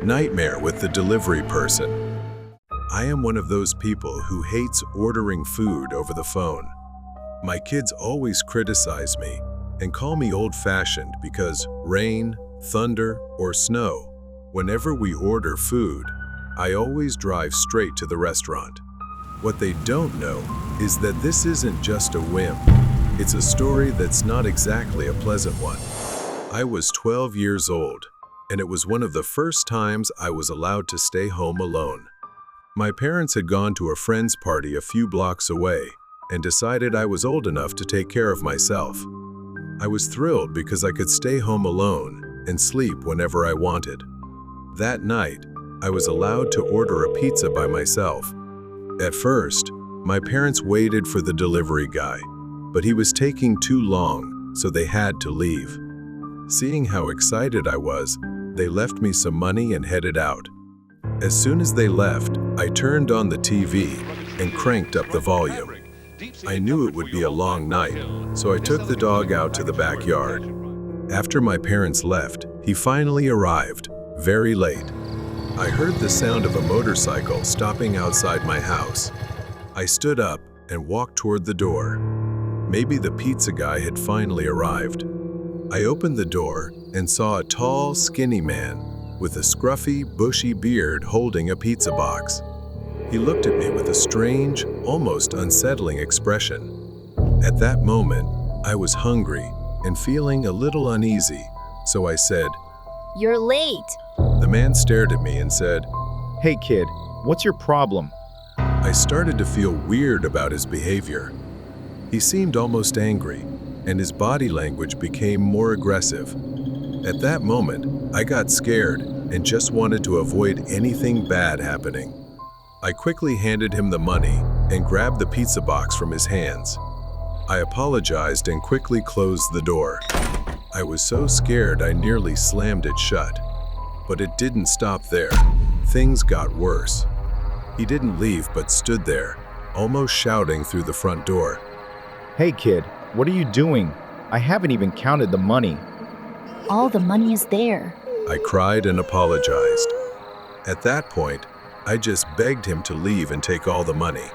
Nightmare with the delivery person. I am one of those people who hates ordering food over the phone. My kids always criticize me and call me old-fashioned because rain, thunder, or snow, whenever we order food, I always drive straight to the restaurant. What they don't know is that this isn't just a whim. It's a story that's not exactly a pleasant one. I was 12 years old, and it was one of the first times I was allowed to stay home alone. My parents had gone to a friend's party a few blocks away and decided I was old enough to take care of myself. I was thrilled because I could stay home alone and sleep whenever I wanted. That night, I was allowed to order a pizza by myself. At first, my parents waited for the delivery guy, but he was taking too long, so they had to leave. Seeing how excited I was, they left me some money and headed out. As soon as they left, I turned on the TV and cranked up the volume. I knew it would be a long night, so I took the dog out to the backyard. After my parents left, he finally arrived, very late. I heard the sound of a motorcycle stopping outside my house. I stood up and walked toward the door. Maybe the pizza guy had finally arrived. I opened the door and saw a tall, skinny man with a scruffy, bushy beard holding a pizza box. He looked at me with a strange, almost unsettling expression. At that moment, I was hungry and feeling a little uneasy, so I said, "You're late." The man stared at me and said, "Hey kid, what's your problem?" I started to feel weird about his behavior. He seemed almost angry, and his body language became more aggressive. At that moment, I got scared and just wanted to avoid anything bad happening. I quickly handed him the money and grabbed the pizza box from his hands. I apologized and quickly closed the door. I was so scared I nearly slammed it shut. But it didn't stop there. Things got worse. He didn't leave but stood there, almost shouting through the front door. "Hey kid, what are you doing? I haven't even counted the money." All the money is there. I cried and apologized. At that point, I just begged him to leave and take all the money.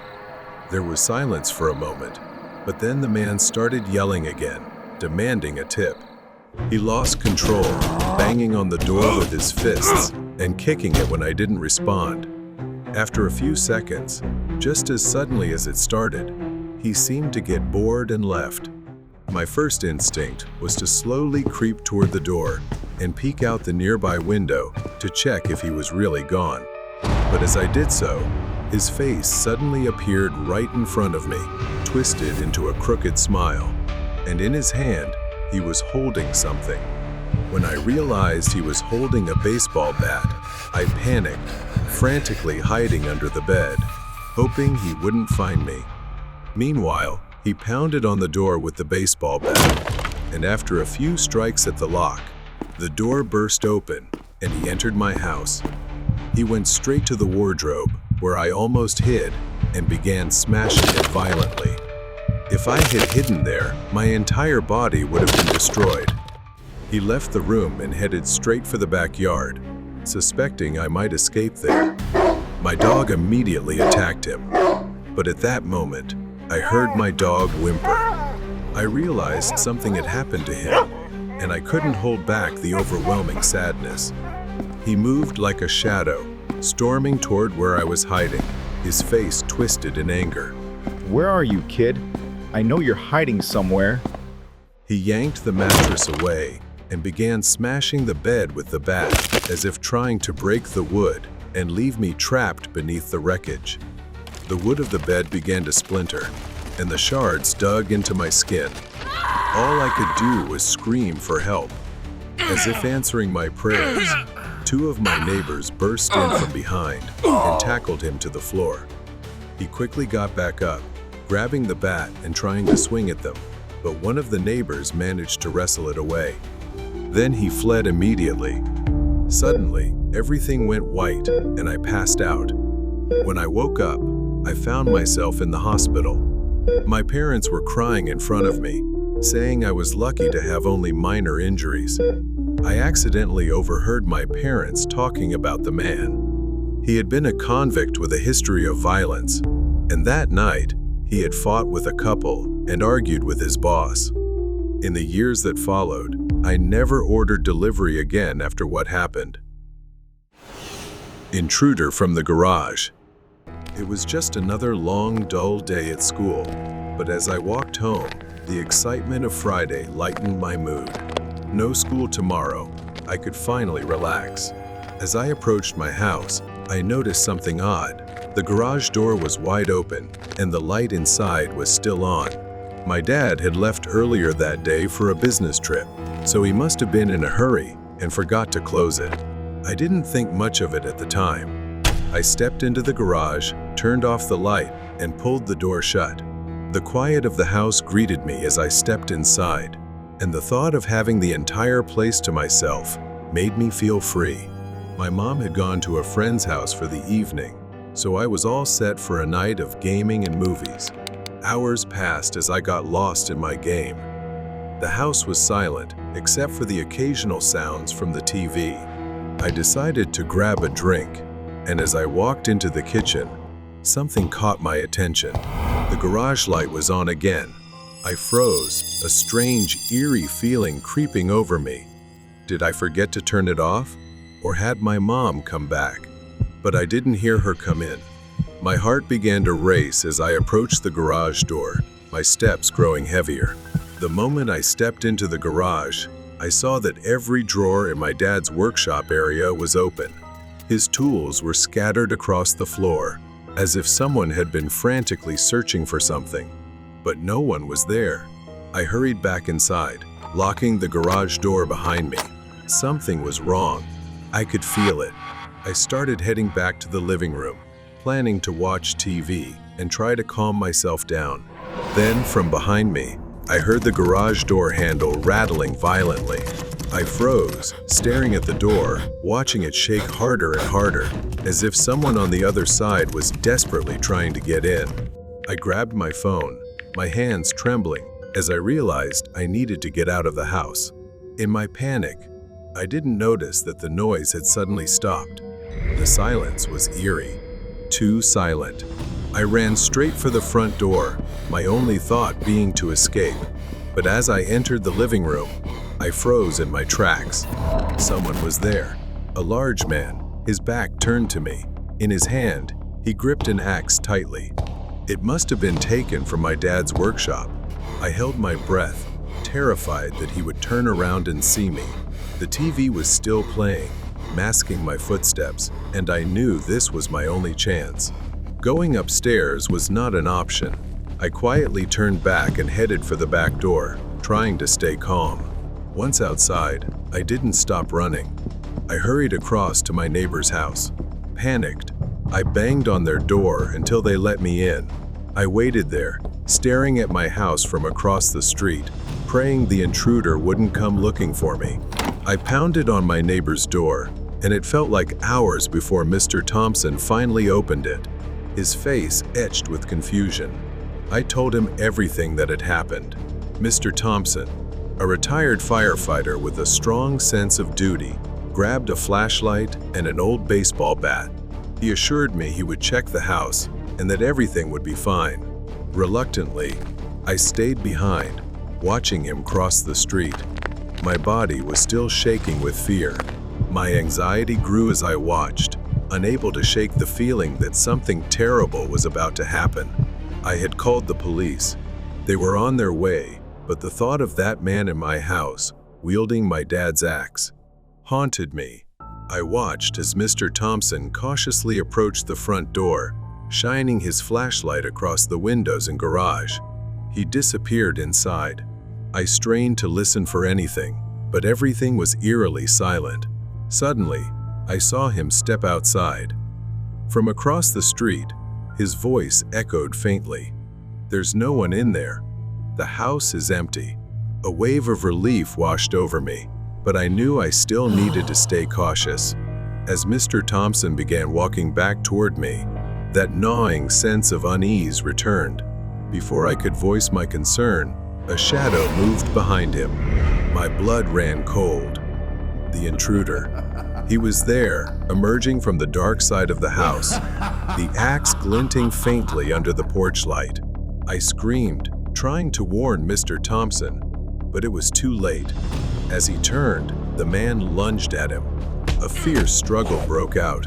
There was silence for a moment, but then the man started yelling again, demanding a tip. He lost control, banging on the door with his fists and kicking it when I didn't respond. After a few seconds, just as suddenly as it started, he seemed to get bored and left. My first instinct was to slowly creep toward the door and peek out the nearby window to check if he was really gone. But as I did so, his face suddenly appeared right in front of me, twisted into a crooked smile, and in his hand, he was holding something. When I realized he was holding a baseball bat, I panicked, frantically hiding under the bed, hoping he wouldn't find me. Meanwhile, he pounded on the door with the baseball bat, and after a few strikes at the lock, the door burst open and he entered my house. He went straight to the wardrobe, where I almost hid, and began smashing it violently. If I had hidden there, my entire body would have been destroyed. He left the room and headed straight for the backyard, suspecting I might escape there. My dog immediately attacked him, but at that moment, I heard my dog whimper. I realized something had happened to him, and I couldn't hold back the overwhelming sadness. He moved like a shadow, storming toward where I was hiding, his face twisted in anger. "Where are you, kid? I know you're hiding somewhere." He yanked the mattress away and began smashing the bed with the bat, as if trying to break the wood and leave me trapped beneath the wreckage. The wood of the bed began to splinter, and the shards dug into my skin. All I could do was scream for help. As if answering my prayers, two of my neighbors burst in from behind and tackled him to the floor. He quickly got back up, grabbing the bat and trying to swing at them, but one of the neighbors managed to wrestle it away. Then he fled immediately. Suddenly, everything went white and I passed out. When I woke up, I found myself in the hospital. My parents were crying in front of me, saying I was lucky to have only minor injuries. I accidentally overheard my parents talking about the man. He had been a convict with a history of violence, and that night, he had fought with a couple and argued with his boss. In the years that followed, I never ordered delivery again after what happened. Intruder from the garage. It was just another long, dull day at school, but as I walked home, the excitement of Friday lightened my mood. No school tomorrow, I could finally relax. As I approached my house, I noticed something odd. The garage door was wide open, and the light inside was still on. My dad had left earlier that day for a business trip, so he must have been in a hurry and forgot to close it. I didn't think much of it at the time. I stepped into the garage, turned off the light, and pulled the door shut. The quiet of the house greeted me as I stepped inside, and the thought of having the entire place to myself made me feel free. My mom had gone to a friend's house for the evening, so I was all set for a night of gaming and movies. Hours passed as I got lost in my game. The house was silent, except for the occasional sounds from the TV. I decided to grab a drink, and as I walked into the kitchen, something caught my attention. The garage light was on again. I froze, a strange, eerie feeling creeping over me. Did I forget to turn it off? Or had my mom come back? But I didn't hear her come in. My heart began to race as I approached the garage door, my steps growing heavier. The moment I stepped into the garage, I saw that every drawer in my dad's workshop area was open. His tools were scattered across the floor, as if someone had been frantically searching for something. But no one was there. I hurried back inside, locking the garage door behind me. Something was wrong. I could feel it. I started heading back to the living room, planning to watch TV and try to calm myself down. Then, from behind me, I heard the garage door handle rattling violently. I froze, staring at the door, watching it shake harder and harder, as if someone on the other side was desperately trying to get in. I grabbed my phone, my hands trembling, as I realized I needed to get out of the house. In my panic, I didn't notice that the noise had suddenly stopped. The silence was eerie, too silent. I ran straight for the front door, my only thought being to escape. But as I entered the living room, I froze in my tracks. Someone was there, a large man, his back turned to me. In his hand, he gripped an axe tightly. It must have been taken from my dad's workshop. I held my breath, terrified that he would turn around and see me. The TV was still playing, masking my footsteps, and I knew this was my only chance. Going upstairs was not an option. I quietly turned back and headed for the back door, trying to stay calm. Once outside, I didn't stop running. I hurried across to my neighbor's house. Panicked, I banged on their door until they let me in. I waited there, staring at my house from across the street, praying the intruder wouldn't come looking for me. I pounded on my neighbor's door, and it felt like hours before Mr. Thompson finally opened it, his face etched with confusion. I told him everything that had happened. Mr. Thompson, a retired firefighter with a strong sense of duty, grabbed a flashlight and an old baseball bat. He assured me he would check the house and that everything would be fine. Reluctantly, I stayed behind, watching him cross the street. My body was still shaking with fear. My anxiety grew as I watched, unable to shake the feeling that something terrible was about to happen. I had called the police. They were on their way, but the thought of that man in my house, wielding my dad's axe, haunted me. I watched as Mr. Thompson cautiously approached the front door, shining his flashlight across the windows and garage. He disappeared inside. I strained to listen for anything, but everything was eerily silent. Suddenly, I saw him step outside. From across the street, his voice echoed faintly. "There's no one in there. The house is empty." A wave of relief washed over me, but I knew I still needed to stay cautious. As Mr. Thompson began walking back toward me, that gnawing sense of unease returned. Before I could voice my concern, a shadow moved behind him. My blood ran cold. The intruder. He was there, emerging from the dark side of the house, the axe glinting faintly under the porch light. I screamed, trying to warn Mr. Thompson, but it was too late. As he turned, the man lunged at him. A fierce struggle broke out.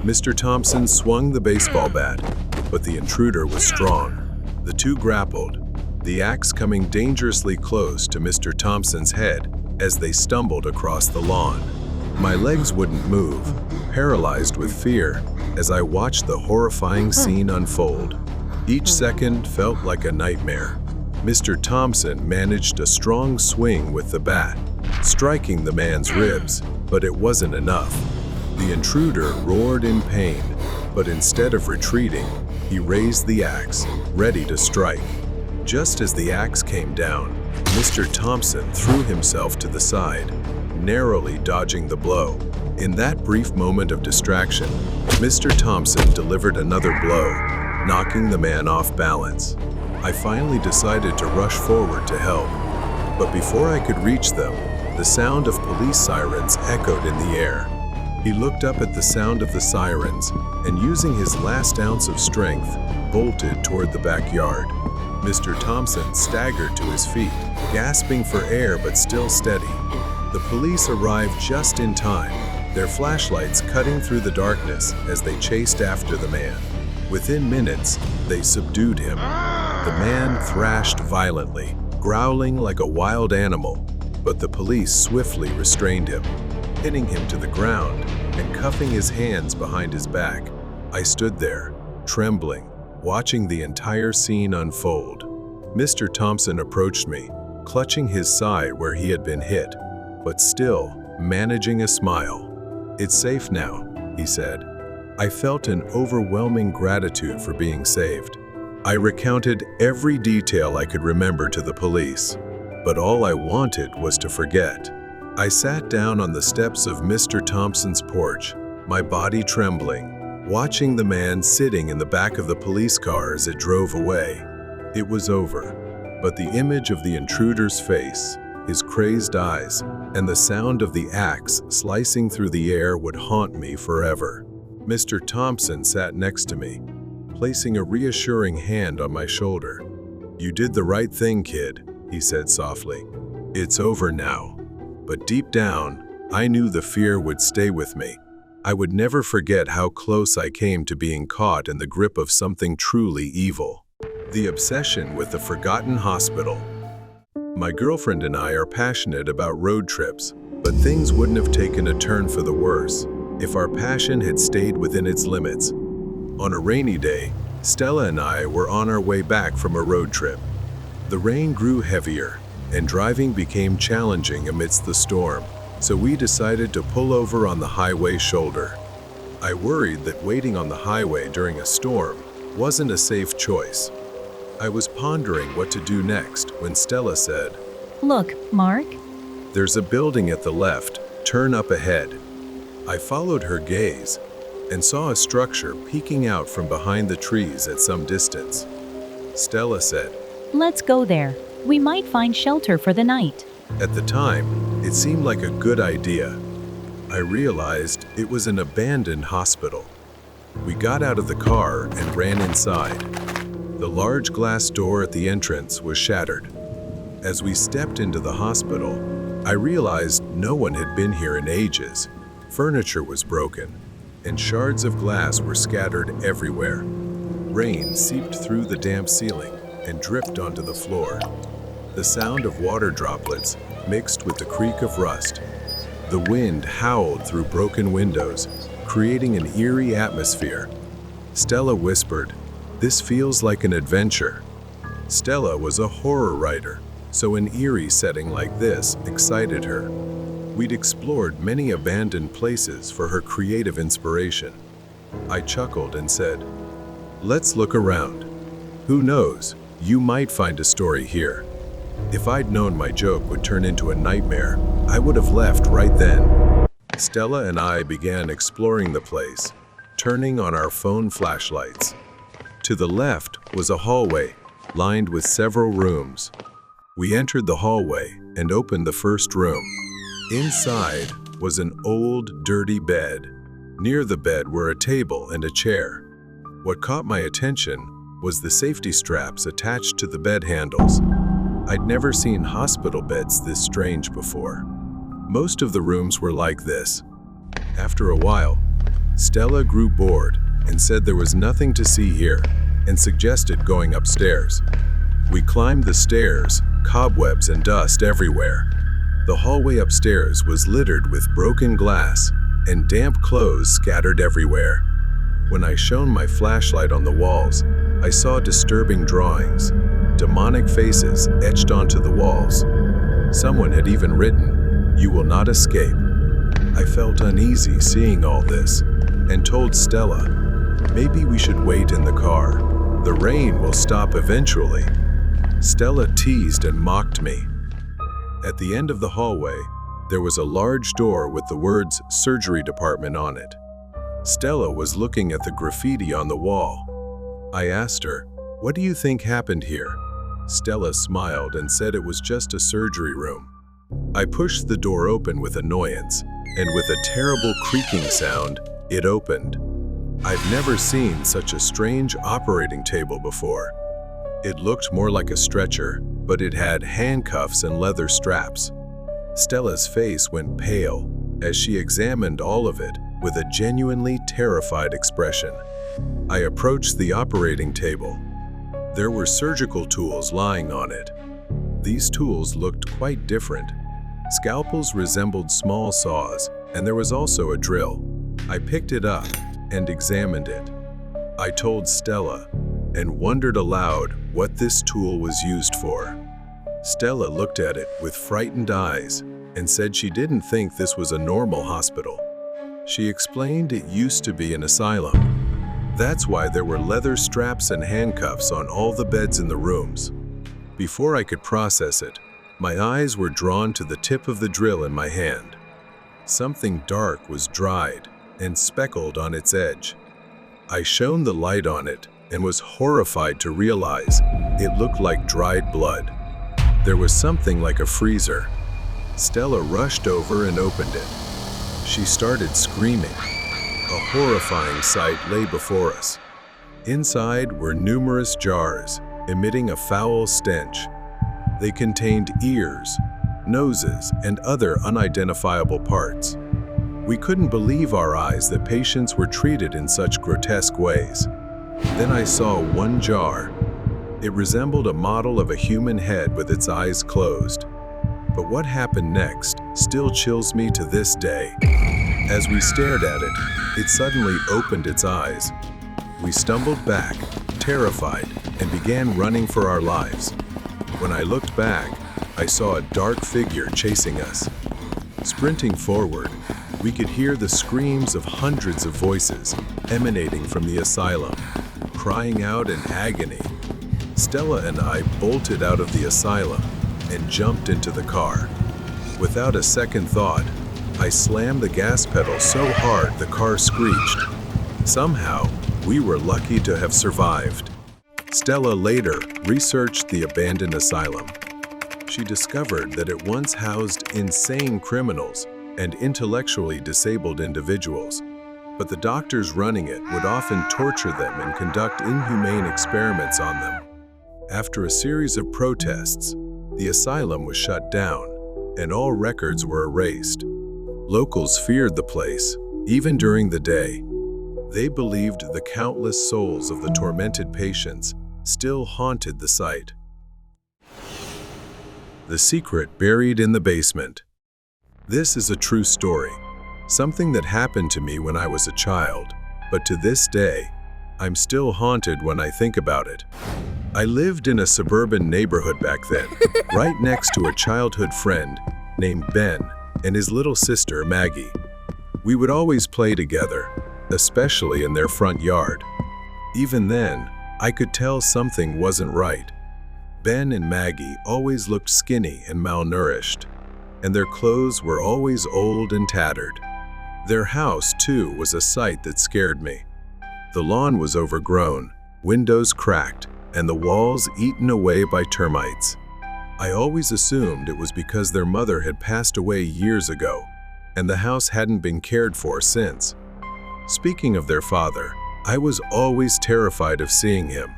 Mr. Thompson swung the baseball bat, but the intruder was strong. The two grappled, the axe coming dangerously close to Mr. Thompson's head as they stumbled across the lawn. My legs wouldn't move, paralyzed with fear, as I watched the horrifying scene unfold. Each second felt like a nightmare. Mr. Thompson managed a strong swing with the bat, striking the man's ribs, but it wasn't enough. The intruder roared in pain, but instead of retreating, he raised the axe, ready to strike. Just as the axe came down, Mr. Thompson threw himself to the side, narrowly dodging the blow. In that brief moment of distraction, Mr. Thompson delivered another blow, knocking the man off balance. I finally decided to rush forward to help, but before I could reach them, the sound of police sirens echoed in the air. He looked up at the sound of the sirens and, using his last ounce of strength, bolted toward the backyard. Mr. Thompson staggered to his feet, gasping for air but still steady. The police arrived just in time, their flashlights cutting through the darkness as they chased after the man. Within minutes, they subdued him. The man thrashed violently, growling like a wild animal, but the police swiftly restrained him, pinning him to the ground and cuffing his hands behind his back. I stood there, trembling, watching the entire scene unfold. Mr. Thompson approached me, clutching his side where he had been hit, but still managing a smile. "It's safe now," he said. I felt an overwhelming gratitude for being saved. I recounted every detail I could remember to the police, but all I wanted was to forget. I sat down on the steps of Mr. Thompson's porch, my body trembling, watching the man sitting in the back of the police car as it drove away. It was over, but the image of the intruder's face, his crazed eyes, and the sound of the axe slicing through the air would haunt me forever. Mr. Thompson sat next to me, placing a reassuring hand on my shoulder. "You did the right thing, kid," he said softly. "It's over now." But deep down, I knew the fear would stay with me. I would never forget how close I came to being caught in the grip of something truly evil. The obsession with the forgotten hospital. My girlfriend and I are passionate about road trips, but things wouldn't have taken a turn for the worse if our passion had stayed within its limits. On a rainy day, Stella and I were on our way back from a road trip. The rain grew heavier, and driving became challenging amidst the storm, so we decided to pull over on the highway shoulder. I worried that waiting on the highway during a storm wasn't a safe choice. I was pondering what to do next when Stella said, Look, Mark. "There's a building at the left, turn up ahead." I followed her gaze and saw a structure peeking out from behind the trees at some distance. Stella said, Let's go there. We might find shelter for the night. At the time, it seemed like a good idea. I realized it was an abandoned hospital. We got out of the car and ran inside. The large glass door at the entrance was shattered. As we stepped into the hospital, I realized no one had been here in ages. Furniture was broken, and shards of glass were scattered everywhere. Rain seeped through the damp ceiling and dripped onto the floor. The sound of water droplets mixed with the creak of rust. The wind howled through broken windows, creating an eerie atmosphere. Stella whispered, "This feels like an adventure." Stella was a horror writer, so an eerie setting like this excited her. We'd explored many abandoned places for her creative inspiration. I chuckled and said, "Let's look around. Who knows, you might find a story here." If I'd known my joke would turn into a nightmare, I would have left right then. Stella and I began exploring the place, turning on our phone flashlights. To the left was a hallway, lined with several rooms. We entered the hallway and opened the first room. Inside was an old, dirty bed. Near the bed were a table and a chair. What caught my attention was the safety straps attached to the bed handles. I'd never seen hospital beds this strange before. Most of the rooms were like this. After a while, Stella grew bored and said there was nothing to see here and suggested going upstairs. We climbed the stairs, cobwebs and dust everywhere. The hallway upstairs was littered with broken glass and damp clothes scattered everywhere. When I shone my flashlight on the walls, I saw disturbing drawings, demonic faces etched onto the walls. Someone had even written, "You will not escape." I felt uneasy seeing all this and told Stella, maybe we should wait in the car. The rain will stop eventually. Stella teased and mocked me. At the end of the hallway, there was a large door with the words "Surgery Department" on it. Stella was looking at the graffiti on the wall. I asked her, "What do you think happened here?" Stella smiled and said it was just a surgery room. I pushed the door open with annoyance, and with a terrible creaking sound, it opened. I've never seen such a strange operating table before. It looked more like a stretcher, but it had handcuffs and leather straps. Stella's face went pale as she examined all of it with a genuinely terrified expression. I approached the operating table. There were surgical tools lying on it. These tools looked quite different. Scalpels resembled small saws, and there was also a drill. I picked it up and examined it. I told Stella and wondered aloud what this tool was used for. Stella looked at it with frightened eyes and said she didn't think this was a normal hospital. She explained it used to be an asylum. That's why there were leather straps and handcuffs on all the beds in the rooms. Before I could process it, my eyes were drawn to the tip of the drill in my hand. Something dark was dried and speckled on its edge. I shone the light on it and was horrified to realize it looked like dried blood. There was something like a freezer. Stella rushed over and opened it. She started screaming. A horrifying sight lay before us. Inside were numerous jars, emitting a foul stench. They contained ears, noses, and other unidentifiable parts. We couldn't believe our eyes that patients were treated in such grotesque ways. Then I saw one jar. It resembled a model of a human head with its eyes closed. But what happened next still chills me to this day. As we stared at it, it suddenly opened its eyes. We stumbled back, terrified, and began running for our lives. When I looked back, I saw a dark figure chasing us. Sprinting forward, we could hear the screams of hundreds of voices emanating from the asylum, crying out in agony. Stella and I bolted out of the asylum and jumped into the car. Without a second thought, I slammed the gas pedal so hard the car screeched. Somehow, we were lucky to have survived. Stella later researched the abandoned asylum. She discovered that it once housed insane criminals and intellectually disabled individuals, but the doctors running it would often torture them and conduct inhumane experiments on them. After a series of protests, the asylum was shut down, and all records were erased. Locals feared the place, even during the day. They believed the countless souls of the tormented patients still haunted the site. The secret buried in the basement. This is a true story, something that happened to me when I was a child, but to this day, I'm still haunted when I think about it. I lived in a suburban neighborhood back then, right next to a childhood friend named Ben and his little sister Maggie. We would always play together, especially in their front yard. Even then, I could tell something wasn't right. Ben and Maggie always looked skinny and malnourished, and their clothes were always old and tattered. Their house, too, was a sight that scared me. The lawn was overgrown, windows cracked, and the walls eaten away by termites. I always assumed it was because their mother had passed away years ago, and the house hadn't been cared for since. Speaking of their father, I was always terrified of seeing him.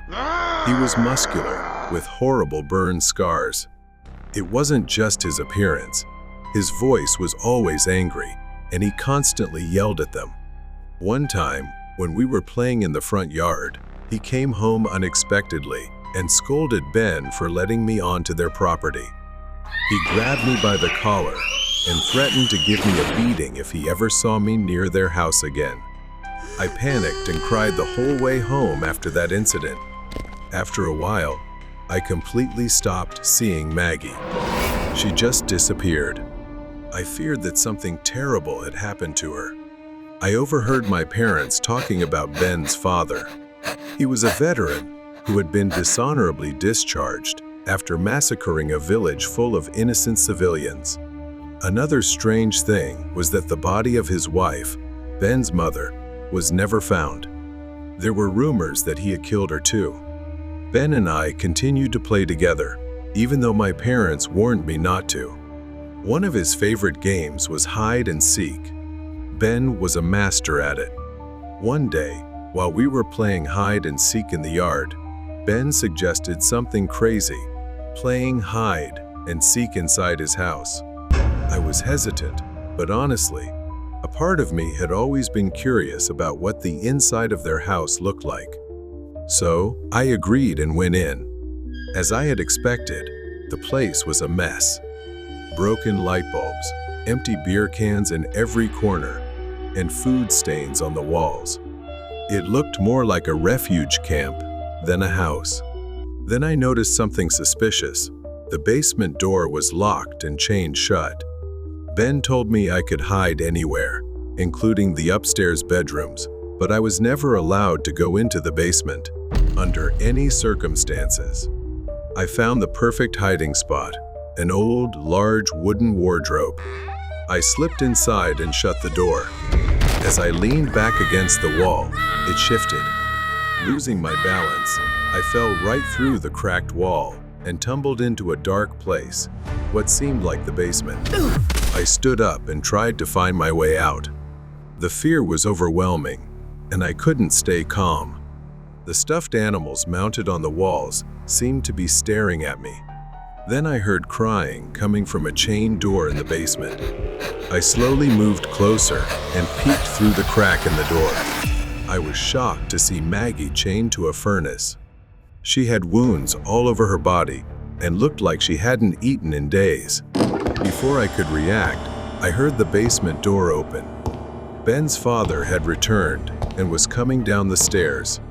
He was muscular, with horrible burn scars. It wasn't just his appearance. His voice was always angry, and he constantly yelled at them. One time, when we were playing in the front yard, he came home unexpectedly and scolded Ben for letting me onto their property. He grabbed me by the collar and threatened to give me a beating if he ever saw me near their house again. I panicked and cried the whole way home after that incident. After a while, I completely stopped seeing Maggie. She just disappeared. I feared that something terrible had happened to her. I overheard my parents talking about Ben's father. He was a veteran who had been dishonorably discharged after massacring a village full of innocent civilians. Another strange thing was that the body of his wife, Ben's mother, was never found. There were rumors that he had killed her too. Ben and I continued to play together, even though my parents warned me not to. One of his favorite games was hide and seek. Ben was a master at it. One day, while we were playing hide and seek in the yard, Ben suggested something crazy, playing hide and seek inside his house. I was hesitant, but honestly, a part of me had always been curious about what the inside of their house looked like. So, I agreed and went in. As I had expected, the place was a mess. Broken light bulbs, empty beer cans in every corner, and food stains on the walls. It looked more like a refuge camp than a house. Then I noticed something suspicious. The basement door was locked and chained shut. Ben told me I could hide anywhere, including the upstairs bedrooms, but I was never allowed to go into the basement, under any circumstances. I found the perfect hiding spot, an old, large wooden wardrobe. I slipped inside and shut the door. As I leaned back against the wall, it shifted. Losing my balance, I fell right through the cracked wall and tumbled into a dark place, what seemed like the basement. I stood up and tried to find my way out. The fear was overwhelming, and I couldn't stay calm. The stuffed animals mounted on the walls seemed to be staring at me. Then I heard crying coming from a chained door in the basement. I slowly moved closer and peeked through the crack in the door. I was shocked to see Maggie chained to a furnace. She had wounds all over her body and looked like she hadn't eaten in days. Before I could react, I heard the basement door open. Ben's father had returned and was coming down the stairs.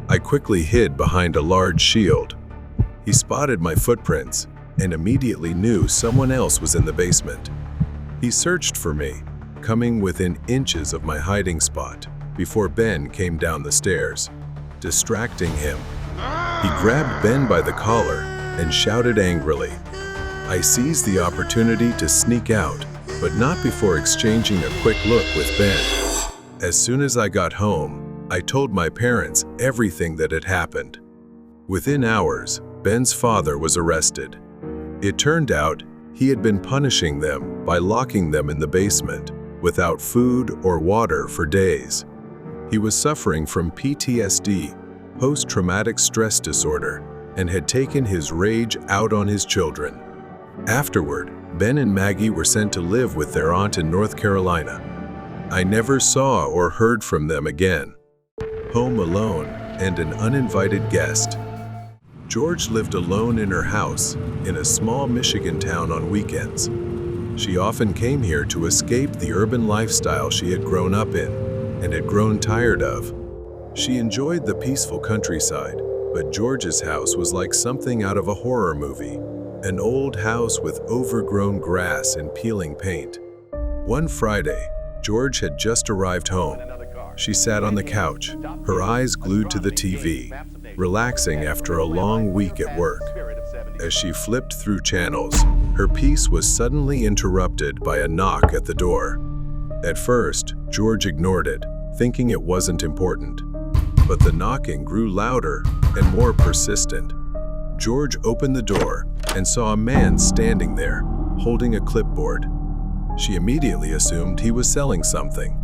I quickly hid behind a large shield. He spotted my footprints and immediately knew someone else was in the basement. He searched for me, coming within inches of my hiding spot before Ben came down the stairs, distracting him. He grabbed Ben by the collar and shouted angrily. I seized the opportunity to sneak out, but not before exchanging a quick look with Ben. As soon as I got home, I told my parents everything that had happened. Within hours, Ben's father was arrested. It turned out he had been punishing them by locking them in the basement without food or water for days. He was suffering from PTSD, post-traumatic stress disorder, and had taken his rage out on his children. Afterward, Ben and Maggie were sent to live with their aunt in North Carolina. I never saw or heard from them again. Home alone and an uninvited guest. George lived alone in her house in a small Michigan town on weekends. She often came here to escape the urban lifestyle she had grown up in and had grown tired of. She enjoyed the peaceful countryside, but George's house was like something out of a horror movie, an old house with overgrown grass and peeling paint. One Friday, George had just arrived home. She sat on the couch, her eyes glued to the TV, relaxing after a long week at work. As she flipped through channels, her peace was suddenly interrupted by a knock at the door. At first, George ignored it, thinking it wasn't important. But the knocking grew louder and more persistent. George opened the door and saw a man standing there, holding a clipboard. She immediately assumed he was selling something.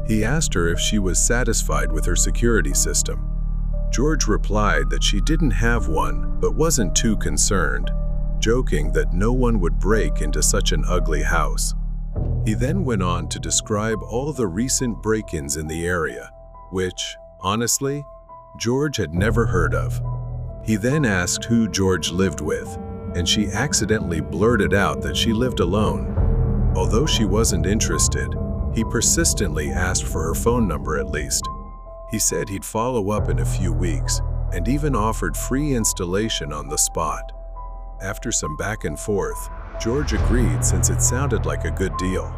He asked her if she was satisfied with her security system. George replied that she didn't have one but wasn't too concerned, joking that no one would break into such an ugly house. He then went on to describe all the recent break-ins in the area, which, honestly, George had never heard of. He then asked who George lived with, and she accidentally blurted out that she lived alone. Although she wasn't interested, he persistently asked for her phone number at least. He said he'd follow up in a few weeks and even offered free installation on the spot. After some back and forth, George agreed since it sounded like a good deal.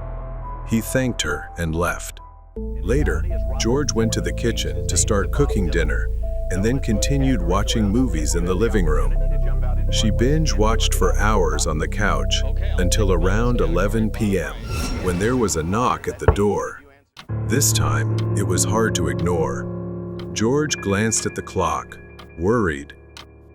He thanked her and left. Later, George went to the kitchen to start cooking dinner and then continued watching movies in the living room. She binge-watched for hours on the couch until around 11 p.m. when there was a knock at the door. This time, it was hard to ignore. George glanced at the clock, worried.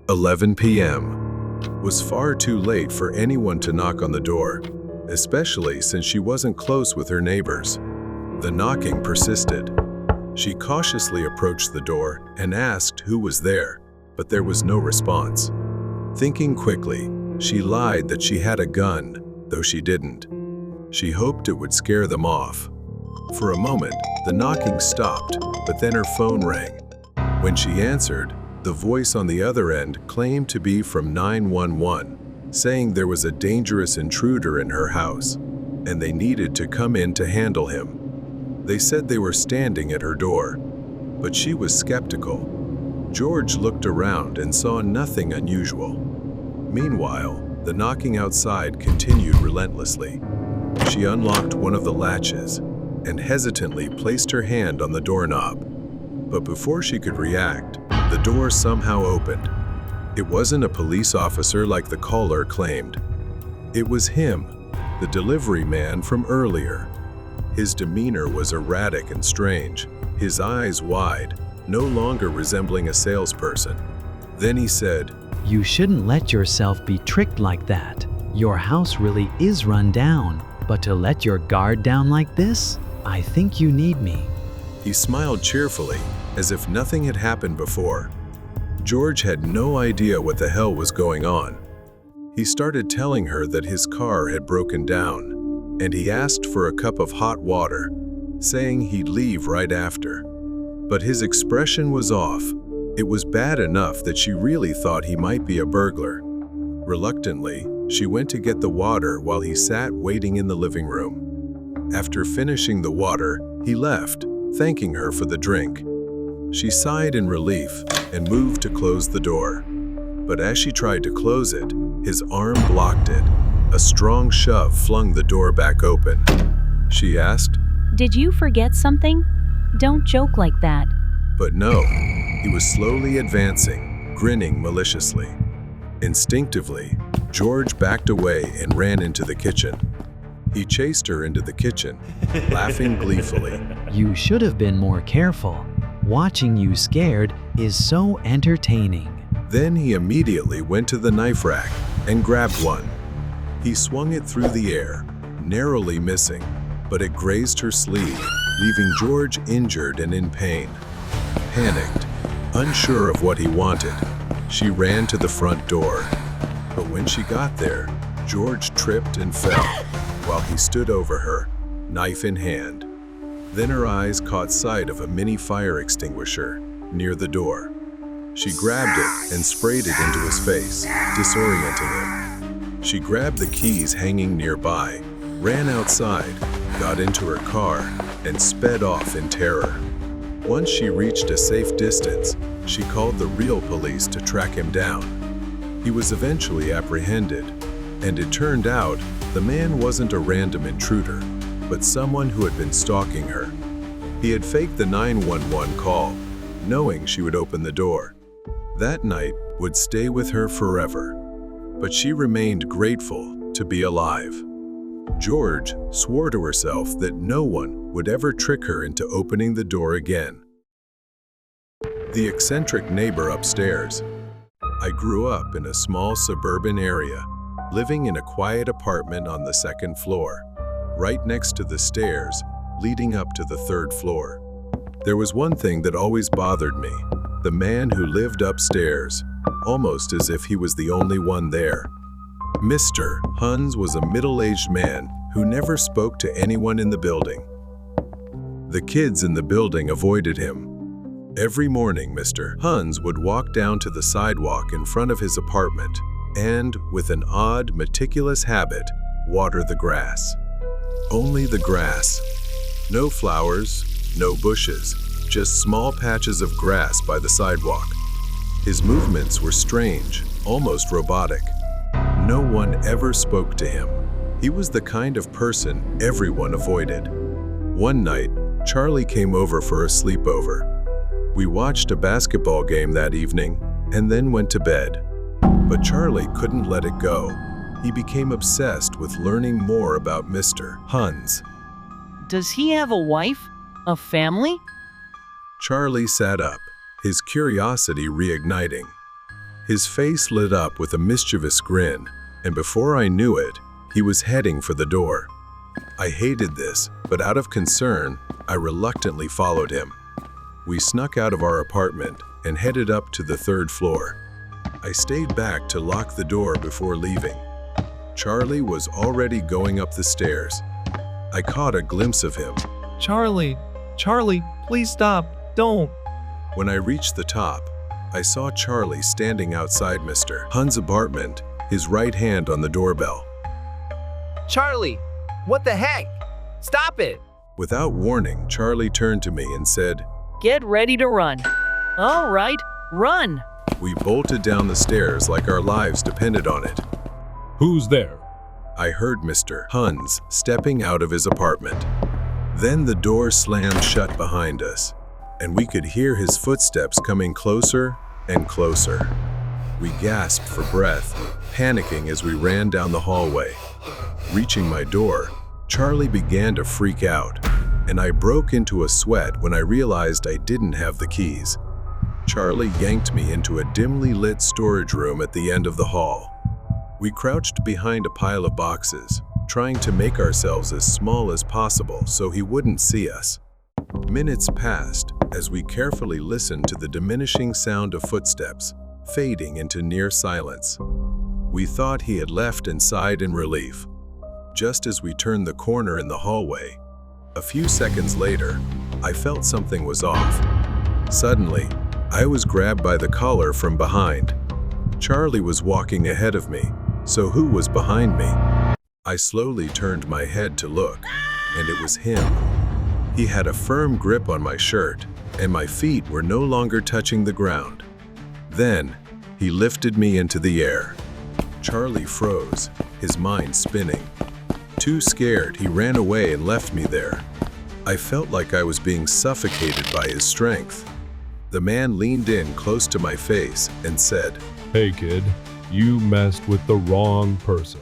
11 p.m. was far too late for anyone to knock on the door, especially since she wasn't close with her neighbors. The knocking persisted. She cautiously approached the door and asked who was there, but there was no response. Thinking quickly, she lied that she had a gun, though she didn't. She hoped it would scare them off. For a moment, the knocking stopped, but then her phone rang. When she answered, the voice on the other end claimed to be from 911, saying there was a dangerous intruder in her house, and they needed to come in to handle him. They said they were standing at her door, but she was skeptical. George looked around and saw nothing unusual. Meanwhile, the knocking outside continued relentlessly. She unlocked one of the latches and hesitantly placed her hand on the doorknob. But before she could react, the door somehow opened. It wasn't a police officer like the caller claimed. It was him, the delivery man from earlier. His demeanor was erratic and strange, his eyes wide, no longer resembling a salesperson. Then he said, "You shouldn't let yourself be tricked like that. Your house really is run down, but to let your guard down like this? I think you need me." He smiled cheerfully, as if nothing had happened before. George had no idea what the hell was going on. He started telling her that his car had broken down, and he asked for a cup of hot water, saying he'd leave right after. But his expression was off. It was bad enough that she really thought he might be a burglar. Reluctantly, she went to get the water while he sat waiting in the living room. After finishing the water, he left, thanking her for the drink. She sighed in relief and moved to close the door. But as she tried to close it, his arm blocked it. A strong shove flung the door back open. She asked, Did you forget something? Don't joke like that. But no, he was slowly advancing, grinning maliciously. Instinctively, George backed away and ran into the kitchen. He chased her into the kitchen, laughing gleefully. "You should have been more careful. Watching you scared is so entertaining." Then he immediately went to the knife rack and grabbed one. He swung it through the air, narrowly missing, but it grazed her sleeve, leaving George injured and in pain. Panicked, unsure of what he wanted, she ran to the front door. But when she got there, George tripped and fell while he stood over her, knife in hand. Then her eyes caught sight of a mini fire extinguisher near the door. She grabbed it and sprayed it into his face, disorienting him. She grabbed the keys hanging nearby, ran outside, got into her car, and sped off in terror. Once she reached a safe distance, she called the real police to track him down. He was eventually apprehended, and it turned out the man wasn't a random intruder, but someone who had been stalking her. He had faked the 911 call, knowing she would open the door. That night would stay with her forever, but she remained grateful to be alive. George swore to herself that no one would ever trick her into opening the door again. The eccentric neighbor upstairs. I grew up in a small suburban area, living in a quiet apartment on the second floor. right next to the stairs leading up to the third floor. There was one thing that always bothered me: the man who lived upstairs, almost as if he was the only one there. Mr. Huns was a middle-aged man who never spoke to anyone in the building. The kids in the building avoided him. Every morning, Mr. Huns would walk down to the sidewalk in front of his apartment and, with an odd, meticulous habit, water the grass. Only the grass. No flowers, no bushes, just small patches of grass by the sidewalk. His movements were strange, almost robotic. No one ever spoke to him. He was the kind of person everyone avoided. One night, Charlie came over for a sleepover. We watched a basketball game that evening and then went to bed. But Charlie couldn't let it go. He became obsessed with learning more about Mr. Huns. Does he have a wife? A family? Charlie sat up, his curiosity reigniting. His face lit up with a mischievous grin, and before I knew it, he was heading for the door. I hated this, but out of concern, I reluctantly followed him. We snuck out of our apartment and headed up to the third floor. I stayed back to lock the door before leaving. Charlie was already going up the stairs. I caught a glimpse of him. Charlie, please stop, don't. When I reached the top, I saw Charlie standing outside Mr. Huns' apartment, his right hand on the doorbell. Charlie, what the heck? Stop it! Without warning, Charlie turned to me and said, Get ready to run. All right, run. We bolted down the stairs like our lives depended on it. Who's there? I heard Mr. Huns stepping out of his apartment. Then the door slammed shut behind us, and we could hear his footsteps coming closer and closer. We gasped for breath, panicking as we ran down the hallway. Reaching my door, Charlie began to freak out, and I broke into a sweat when I realized I didn't have the keys. Charlie yanked me into a dimly lit storage room at the end of the hall. We crouched behind a pile of boxes, trying to make ourselves as small as possible so he wouldn't see us. Minutes passed as we carefully listened to the diminishing sound of footsteps, fading into near silence. We thought he had left and sighed in relief. Just as we turned the corner in the hallway, a few seconds later, I felt something was off. Suddenly, I was grabbed by the collar from behind. Charlie was walking ahead of me, so who was behind me? I slowly turned my head to look, and it was him. He had a firm grip on my shirt, and my feet were no longer touching the ground. Then, he lifted me into the air. Charlie froze, his mind spinning. Too scared, he ran away and left me there. I felt like I was being suffocated by his strength. The man leaned in close to my face and said, Hey kid, you messed with the wrong person.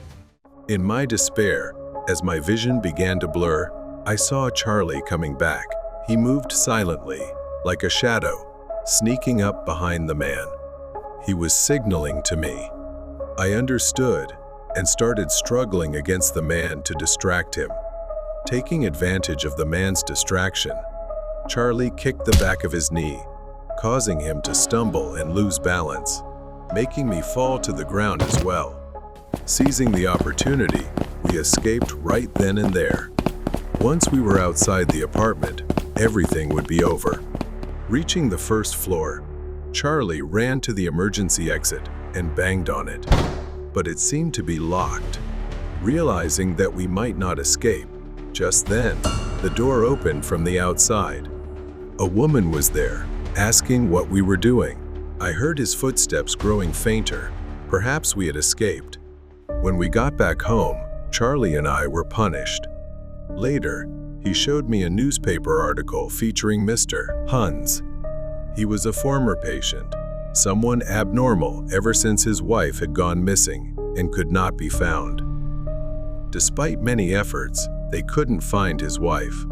In my despair, as my vision began to blur, I saw Charlie coming back. He moved silently, like a shadow, sneaking up behind the man. He was signaling to me. I understood and started struggling against the man to distract him. Taking advantage of the man's distraction, Charlie kicked the back of his knee, causing him to stumble and lose balance, making me fall to the ground as well. Seizing the opportunity, we escaped right then and there. Once we were outside the apartment, everything would be over. Reaching the first floor, Charlie ran to the emergency exit and banged on it, but it seemed to be locked. Realizing that we might not escape, just then, the door opened from the outside. A woman was there, asking what we were doing. I heard his footsteps growing fainter. Perhaps we had escaped. When we got back home, Charlie and I were punished. Later, he showed me a newspaper article featuring Mr. Huns. He was a former patient, someone abnormal ever since his wife had gone missing and could not be found. Despite many efforts, they couldn't find his wife.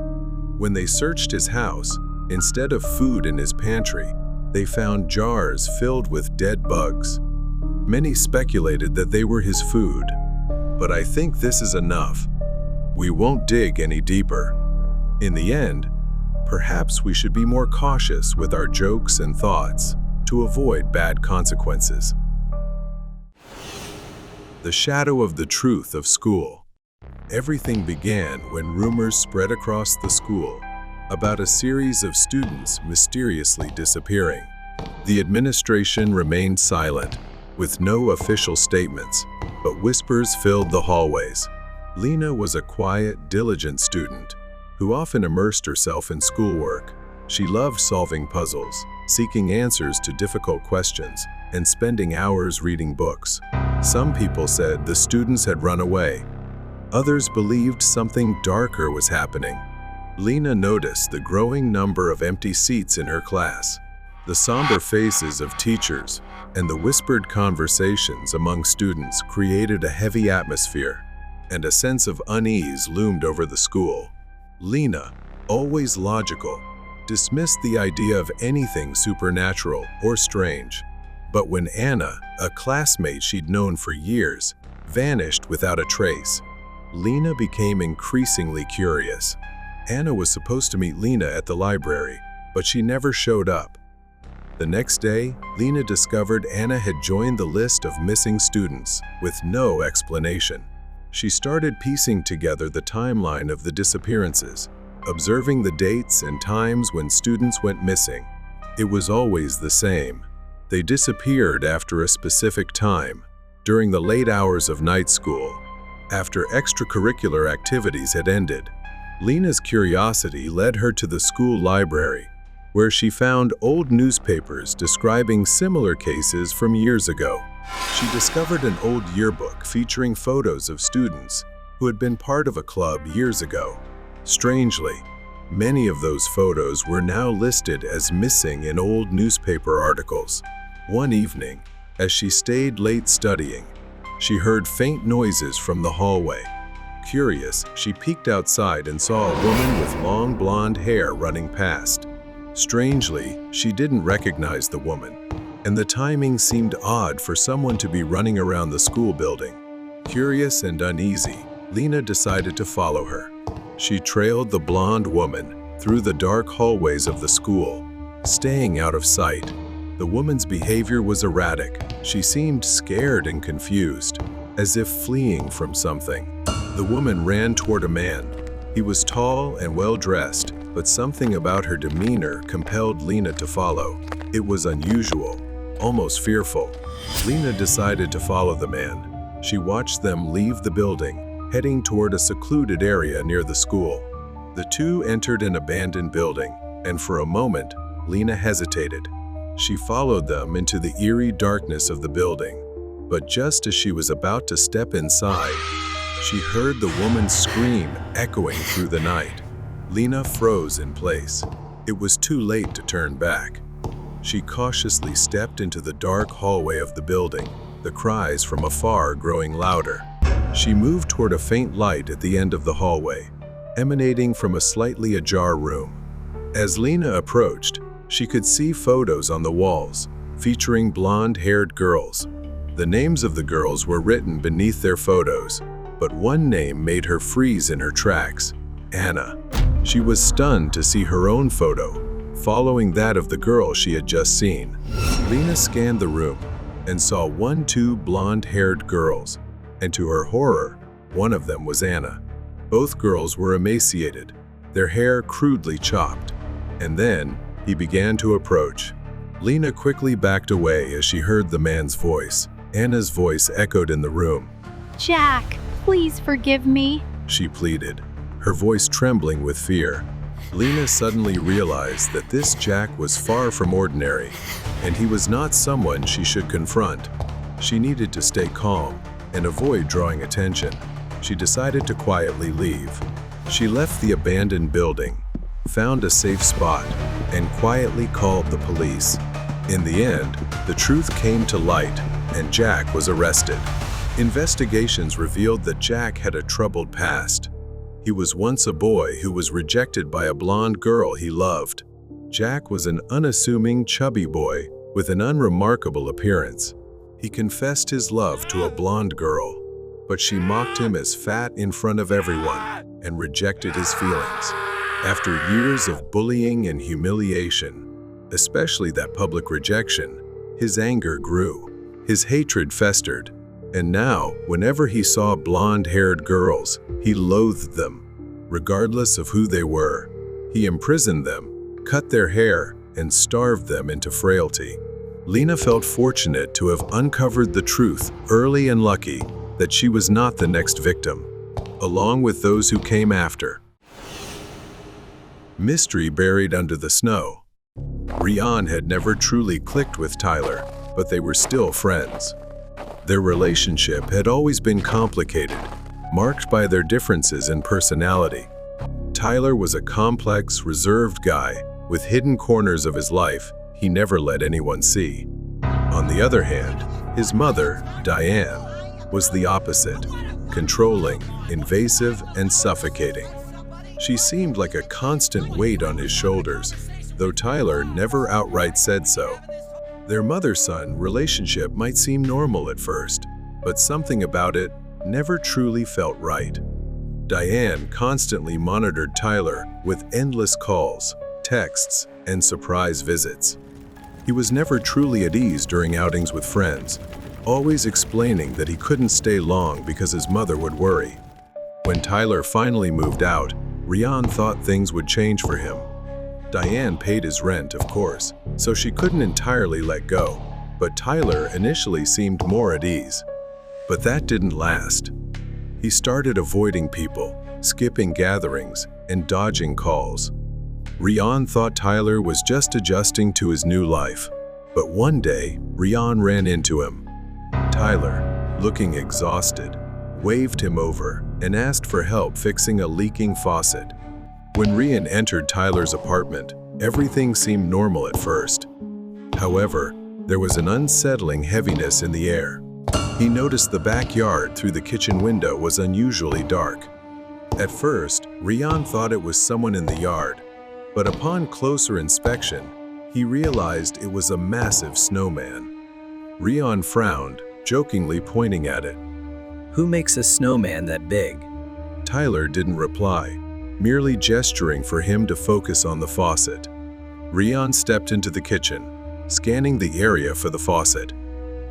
When they searched his house, instead of food in his pantry, they found jars filled with dead bugs. Many speculated that they were his food, but I think this is enough. We won't dig any deeper. In the end, perhaps we should be more cautious with our jokes and thoughts to avoid bad consequences. The shadow of the truth of school. Everything began when rumors spread across the school about a series of students mysteriously disappearing. The administration remained silent, with no official statements, but whispers filled the hallways. Lena was a quiet, diligent student who often immersed herself in schoolwork. She loved solving puzzles, seeking answers to difficult questions, and spending hours reading books. Some people said the students had run away. Others believed something darker was happening. Lena noticed the growing number of empty seats in her class, the somber faces of teachers, and the whispered conversations among students created a heavy atmosphere, and a sense of unease loomed over the school. Lena, always logical, dismissed the idea of anything supernatural or strange. But when Anna, a classmate she'd known for years, vanished without a trace, Lena became increasingly curious. Anna was supposed to meet Lena at the library, but she never showed up. The next day, Lena discovered Anna had joined the list of missing students with no explanation. She started piecing together the timeline of the disappearances, observing the dates and times when students went missing. It was always the same. They disappeared after a specific time, during the late hours of night school, after extracurricular activities had ended. Lena's curiosity led her to the school library, where she found old newspapers describing similar cases from years ago. She discovered an old yearbook featuring photos of students who had been part of a club years ago. Strangely, many of those photos were now listed as missing in old newspaper articles. One evening, as she stayed late studying, she heard faint noises from the hallway. Curious, she peeked outside and saw a woman with long blonde hair running past. Strangely, she didn't recognize the woman, and the timing seemed odd for someone to be running around the school building. Curious and uneasy, Lena decided to follow her. She trailed the blonde woman through the dark hallways of the school, staying out of sight. The woman's behavior was erratic. She seemed scared and confused, as if fleeing from something. The woman ran toward a man. He was tall and well-dressed, but something about her demeanor compelled Lena to follow. It was unusual, almost fearful. Lena decided to follow the man. She watched them leave the building, heading toward a secluded area near the school. The two entered an abandoned building, and for a moment, Lena hesitated. She followed them into the eerie darkness of the building, but just as she was about to step inside, she heard the woman's scream echoing through the night. Lena froze in place. It was too late to turn back. She cautiously stepped into the dark hallway of the building, the cries from afar growing louder. She moved toward a faint light at the end of the hallway, emanating from a slightly ajar room. As Lena approached, she could see photos on the walls, featuring blonde-haired girls. The names of the girls were written beneath their photos, but one name made her freeze in her tracks: Anna. She was stunned to see her own photo, following that of the girl she had just seen. Lena scanned the room and saw two blonde-haired girls, and to her horror, one of them was Anna. Both girls were emaciated, their hair crudely chopped. And then, he began to approach. Lena quickly backed away as she heard the man's voice. Anna's voice echoed in the room. Jack, please forgive me. She pleaded, her voice trembling with fear. Lena suddenly realized that this Jack was far from ordinary, and he was not someone she should confront. She needed to stay calm and avoid drawing attention. She decided to quietly leave. She left the abandoned building, found a safe spot, and quietly called the police. In the end, the truth came to light, and Jack was arrested. Investigations revealed that Jack had a troubled past. He was once a boy who was rejected by a blonde girl he loved. Jack was an unassuming, chubby boy with an unremarkable appearance. He confessed his love to a blonde girl, but she mocked him as fat in front of everyone. and rejected his feelings. After years of bullying and humiliation, especially that public rejection, his anger grew. His hatred festered, and now, whenever he saw blonde-haired girls, he loathed them. Regardless of who they were, he imprisoned them, cut their hair, and starved them into frailty. Lena felt fortunate to have uncovered the truth early and lucky that she was not the next victim, along with those who came after. Mystery buried under the snow. Rian had never truly clicked with Tyler, but they were still friends. Their relationship had always been complicated, marked by their differences in personality. Tyler was a complex, reserved guy with hidden corners of his life he never let anyone see. On the other hand, his mother, Diane, was the opposite, controlling, invasive, and suffocating. She seemed like a constant weight on his shoulders, though Tyler never outright said so. Their mother-son relationship might seem normal at first, but something about it never truly felt right. Diane constantly monitored Tyler with endless calls, texts, and surprise visits. He was never truly at ease during outings with friends, always explaining that he couldn't stay long because his mother would worry. When Tyler finally moved out, Rian thought things would change for him. Diane paid his rent, of course, so she couldn't entirely let go, but Tyler initially seemed more at ease. But that didn't last. He started avoiding people, skipping gatherings, and dodging calls. Rian thought Tyler was just adjusting to his new life, but one day, Rian ran into him. Tyler, looking exhausted, waved him over and asked for help fixing a leaking faucet. When Rian entered Tyler's apartment, everything seemed normal at first. However, there was an unsettling heaviness in the air. He noticed the backyard through the kitchen window was unusually dark. At first, Rian thought it was someone in the yard, but upon closer inspection, he realized it was a massive snowman. Rian frowned, jokingly pointing at it. Who makes a snowman that big? Tyler didn't reply, merely gesturing for him to focus on the faucet. Rian stepped into the kitchen, scanning the area for the faucet.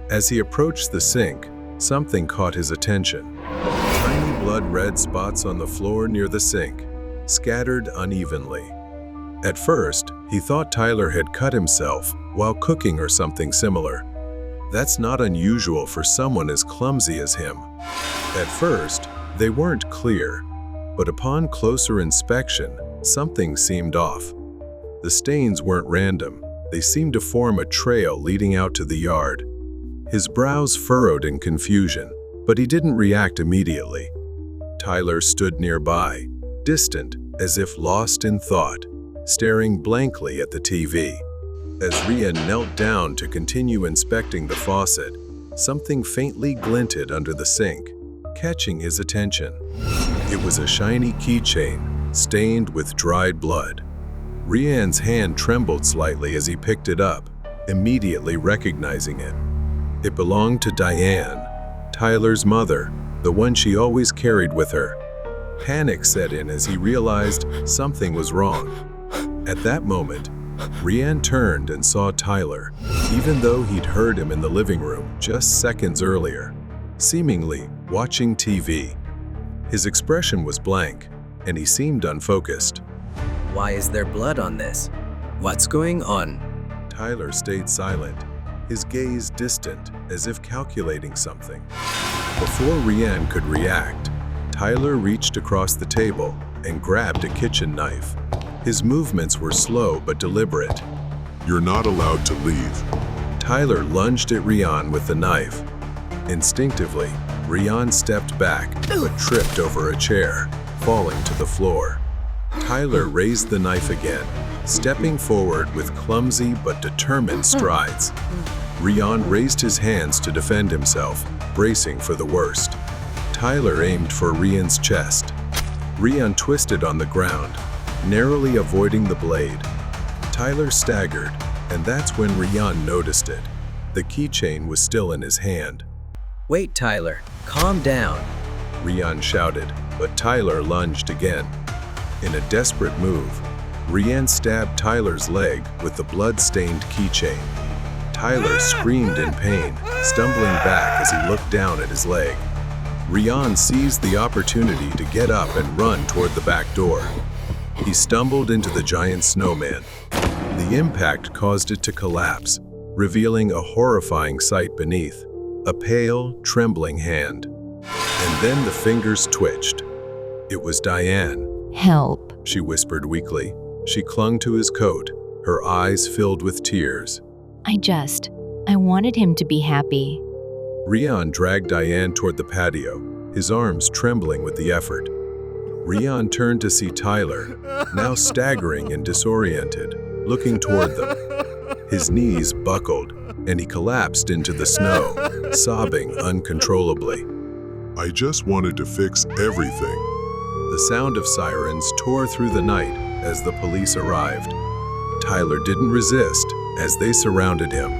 As he approached the sink, something caught his attention. Tiny blood-red spots on the floor near the sink, scattered unevenly. At first, he thought Tyler had cut himself while cooking or something similar. That's not unusual for someone as clumsy as him. At first, they weren't clear, but upon closer inspection, something seemed off. The stains weren't random. They seemed to form a trail leading out to the yard. His brows furrowed in confusion, but he didn't react immediately. Tyler stood nearby, distant, as if lost in thought, staring blankly at the TV. As Rian knelt down to continue inspecting the faucet, something faintly glinted under the sink, catching his attention. It was a shiny keychain, stained with dried blood. Rian's hand trembled slightly as he picked it up, immediately recognizing it. It belonged to Diane, Tyler's mother, the one she always carried with her. Panic set in as he realized something was wrong. At that moment, Rian turned and saw Tyler, even though he'd heard him in the living room just seconds earlier, seemingly watching TV. His expression was blank, and he seemed unfocused. Why is there blood on this? What's going on? Tyler stayed silent, his gaze distant, as if calculating something. Before Rian could react, Tyler reached across the table and grabbed a kitchen knife. His movements were slow but deliberate. You're not allowed to leave. Tyler lunged at Rian with the knife. Instinctively, Rian stepped back but tripped over a chair, falling to the floor. Tyler raised the knife again, stepping forward with clumsy but determined strides. Rian raised his hands to defend himself, bracing for the worst. Tyler aimed for Rian's chest. Rian twisted on the ground, narrowly avoiding the blade. Tyler staggered, and that's when Rian noticed it. The keychain was still in his hand. Wait, Tyler, calm down. Rian shouted, but Tyler lunged again. In a desperate move, Ryan stabbed Tyler's leg with the blood-stained keychain. Tyler screamed in pain, stumbling back as he looked down at his leg. Ryan seized the opportunity to get up and run toward the back door. He stumbled into the giant snowman. The impact caused it to collapse, revealing a horrifying sight beneath, a pale, trembling hand. And then the fingers twitched. It was Diane. Help. She whispered weakly. She clung to his coat, her eyes filled with tears. I wanted him to be happy. Ryan dragged Diane toward the patio, his arms trembling with the effort. Ryan turned to see Tyler, now staggering and disoriented, looking toward them. His knees buckled, and he collapsed into the snow, sobbing uncontrollably. I just wanted to fix everything. The sound of sirens tore through the night as the police arrived. Tyler didn't resist as they surrounded him.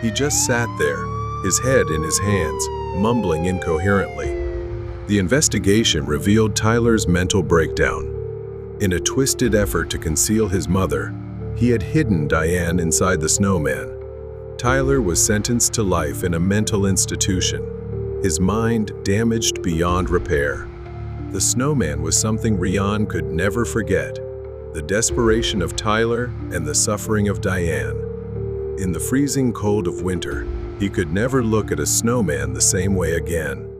He just sat there, his head in his hands, mumbling incoherently. The investigation revealed Tyler's mental breakdown. In a twisted effort to conceal his mother, he had hidden Diane inside the snowman. Tyler was sentenced to life in a mental institution, his mind damaged beyond repair. The snowman was something Ryan could never forget, the desperation of Tyler and the suffering of Diane. In the freezing cold of winter, he could never look at a snowman the same way again.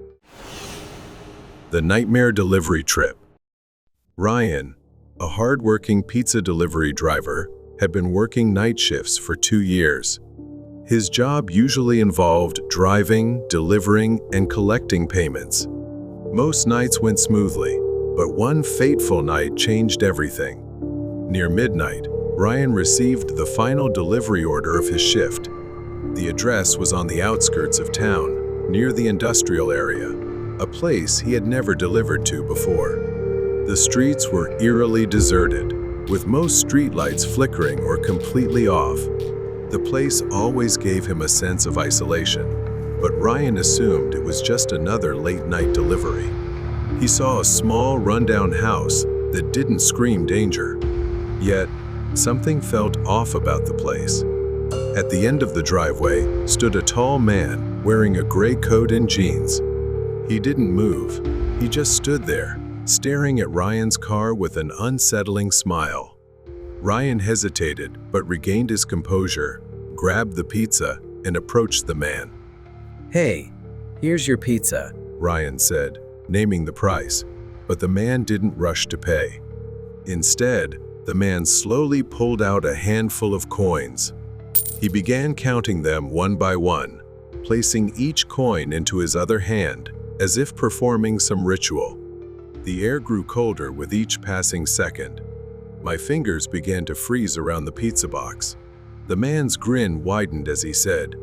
The Nightmare Delivery Trip. Ryan, a hard-working pizza delivery driver, had been working night shifts for 2 years. His job usually involved driving, delivering, and collecting payments. Most nights went smoothly, but one fateful night changed everything. Near midnight, Ryan received the final delivery order of his shift. The address was on the outskirts of town, near the industrial area, a place he had never delivered to before. The streets were eerily deserted, with most streetlights flickering or completely off. The place always gave him a sense of isolation, but Ryan assumed it was just another late-night delivery. He saw a small, rundown house that didn't scream danger. Yet, something felt off about the place. At the end of the driveway stood a tall man wearing a gray coat and jeans. He didn't move. He just stood there, staring at Ryan's car with an unsettling smile. Ryan hesitated but regained his composure, grabbed the pizza, and approached the man. Hey, here's your pizza, Ryan said, naming the price, but the man didn't rush to pay. Instead, the man slowly pulled out a handful of coins. He began counting them one by one, placing each coin into his other hand, as if performing some ritual. The air grew colder with each passing second. My fingers began to freeze around the pizza box. The man's grin widened as he said,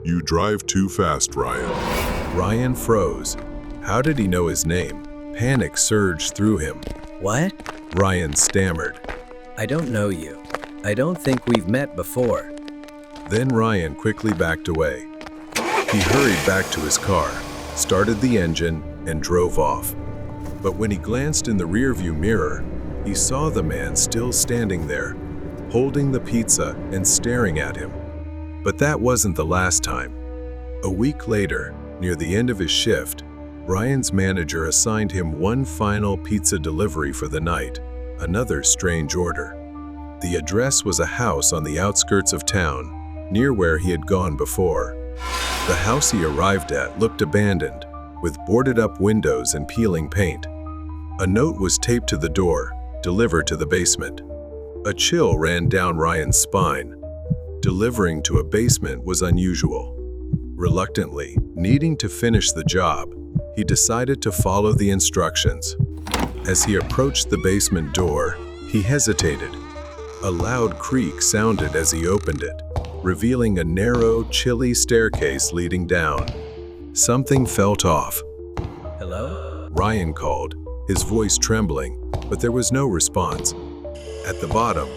You drive too fast, Ryan. Ryan froze. How did he know his name? Panic surged through him. What? Ryan stammered. I don't know you. I don't think we've met before. Then Ryan quickly backed away. He hurried back to his car, started the engine, and drove off. But when he glanced in the rearview mirror, he saw the man still standing there, holding the pizza and staring at him. But that wasn't the last time. A week later, near the end of his shift, Ryan's manager assigned him one final pizza delivery for the night, another strange order. The address was a house on the outskirts of town, near where he had gone before. The house he arrived at looked abandoned, with boarded-up windows and peeling paint. A note was taped to the door, delivered to the basement. A chill ran down Ryan's spine. Delivering to a basement was unusual. Reluctantly, needing to finish the job, he decided to follow the instructions. As he approached the basement door, he hesitated. A loud creak sounded as he opened it, revealing a narrow, chilly staircase leading down. Something felt off. Hello? Ryan called, his voice trembling, but there was no response. At the bottom,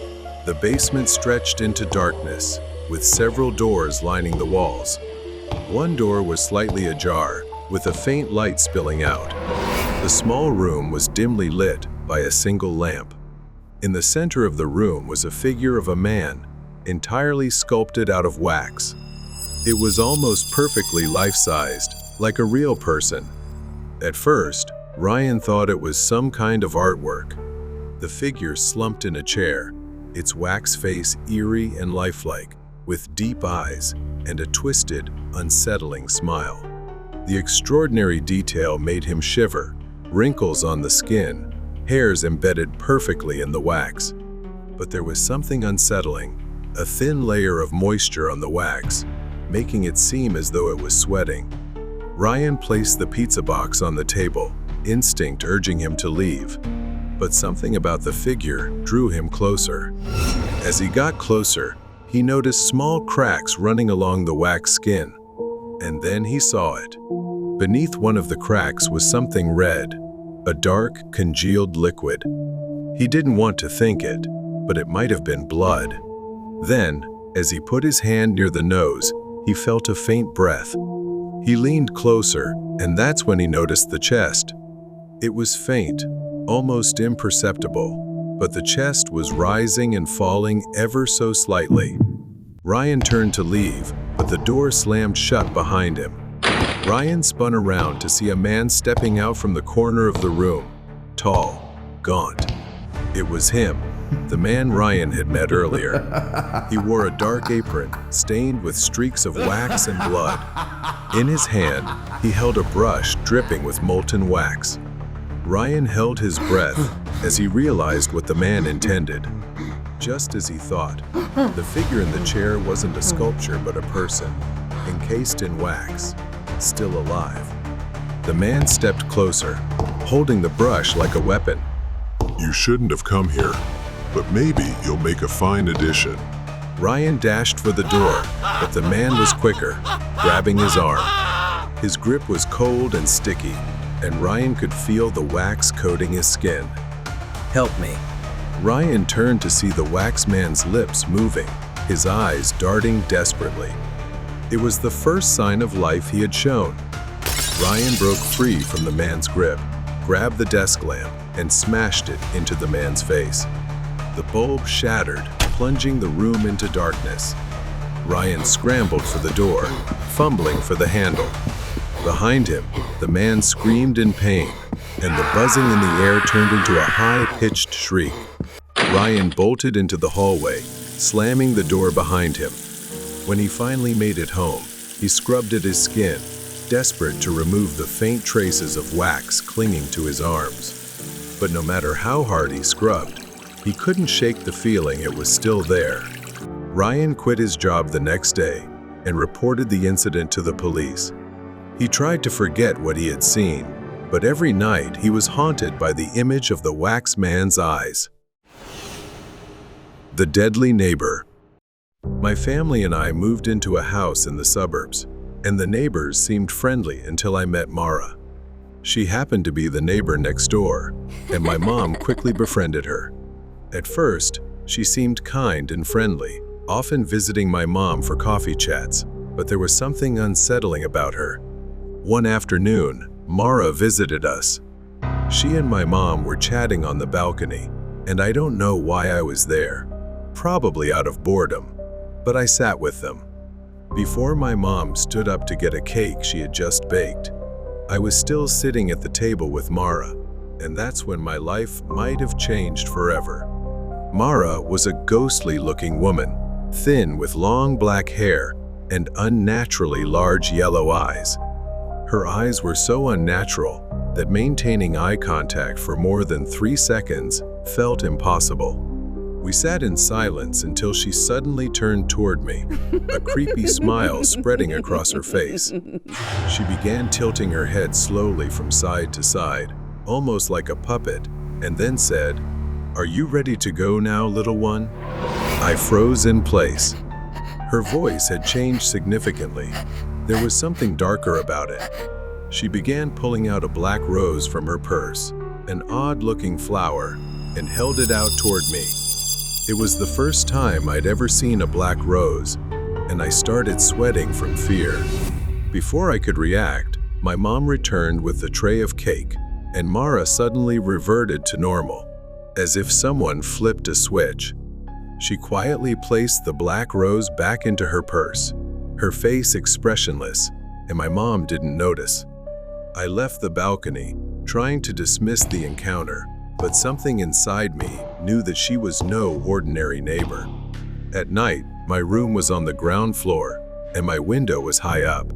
the basement stretched into darkness, with several doors lining the walls. One door was slightly ajar, with a faint light spilling out. The small room was dimly lit by a single lamp. In the center of the room was a figure of a man, entirely sculpted out of wax. It was almost perfectly life-sized, like a real person. At first, Ryan thought it was some kind of artwork. The figure slumped in a chair, its wax face eerie and lifelike, with deep eyes and a twisted, unsettling smile. The extraordinary detail made him shiver, wrinkles on the skin, hairs embedded perfectly in the wax. But there was something unsettling, a thin layer of moisture on the wax, making it seem as though it was sweating. Ryan placed the pizza box on the table, instinct urging him to leave. But something about the figure drew him closer. As he got closer, he noticed small cracks running along the wax skin. And then he saw it. Beneath one of the cracks was something red, a dark, congealed liquid. He didn't want to think it, but it might have been blood. Then, as he put his hand near the nose, he felt a faint breath. He leaned closer, and that's when he noticed the chest. It was faint, almost imperceptible, but the chest was rising and falling ever so slightly. Ryan turned to leave, but the door slammed shut behind him. Ryan spun around to see a man stepping out from the corner of the room, tall, gaunt. It was him, the man Ryan had met earlier. He wore a dark apron, stained with streaks of wax and blood. In his hand, he held a brush dripping with molten wax. Ryan held his breath as he realized what the man intended. Just as he thought, the figure in the chair wasn't a sculpture but a person, encased in wax, still alive. The man stepped closer, holding the brush like a weapon. You shouldn't have come here, but maybe you'll make a fine addition. Ryan dashed for the door, but the man was quicker, grabbing his arm. His grip was cold and sticky, and Ryan could feel the wax coating his skin. Help me. Ryan turned to see the wax man's lips moving, his eyes darting desperately. It was the first sign of life he had shown. Ryan broke free from the man's grip, grabbed the desk lamp, and smashed it into the man's face. The bulb shattered, plunging the room into darkness. Ryan scrambled for the door, fumbling for the handle. Behind him, the man screamed in pain, and the buzzing in the air turned into a high-pitched shriek. Ryan bolted into the hallway, slamming the door behind him. When he finally made it home, he scrubbed at his skin, desperate to remove the faint traces of wax clinging to his arms. But no matter how hard he scrubbed, he couldn't shake the feeling it was still there. Ryan quit his job the next day and reported the incident to the police. He tried to forget what he had seen, but every night he was haunted by the image of the wax man's eyes. The deadly neighbor. My family and I moved into a house in the suburbs, and the neighbors seemed friendly until I met Mara. She happened to be the neighbor next door, and my mom quickly befriended her. At first, she seemed kind and friendly, often visiting my mom for coffee chats, but there was something unsettling about her. One afternoon, Mara visited us. She and my mom were chatting on the balcony, and I don't know why I was there. Probably out of boredom, but I sat with them. Before my mom stood up to get a cake she had just baked, I was still sitting at the table with Mara, and that's when my life might have changed forever. Mara was a ghostly-looking woman, thin with long black hair and unnaturally large yellow eyes. Her eyes were so unnatural that maintaining eye contact for more than 3 seconds felt impossible. We sat in silence until she suddenly turned toward me, a creepy smile spreading across her face. She began tilting her head slowly from side to side, almost like a puppet, and then said, "Are you ready to go now, little one?" I froze in place. Her voice had changed significantly. There was something darker about it. She began pulling out a black rose from her purse, an odd-looking flower, and held it out toward me. It was the first time I'd ever seen a black rose, and I started sweating from fear. Before I could react, my mom returned with the tray of cake, and Mara suddenly reverted to normal, as if someone flipped a switch. She quietly placed the black rose back into her purse, her face expressionless, and my mom didn't notice. I left the balcony, trying to dismiss the encounter, but something inside me knew that she was no ordinary neighbor. At night, my room was on the ground floor, and my window was high up.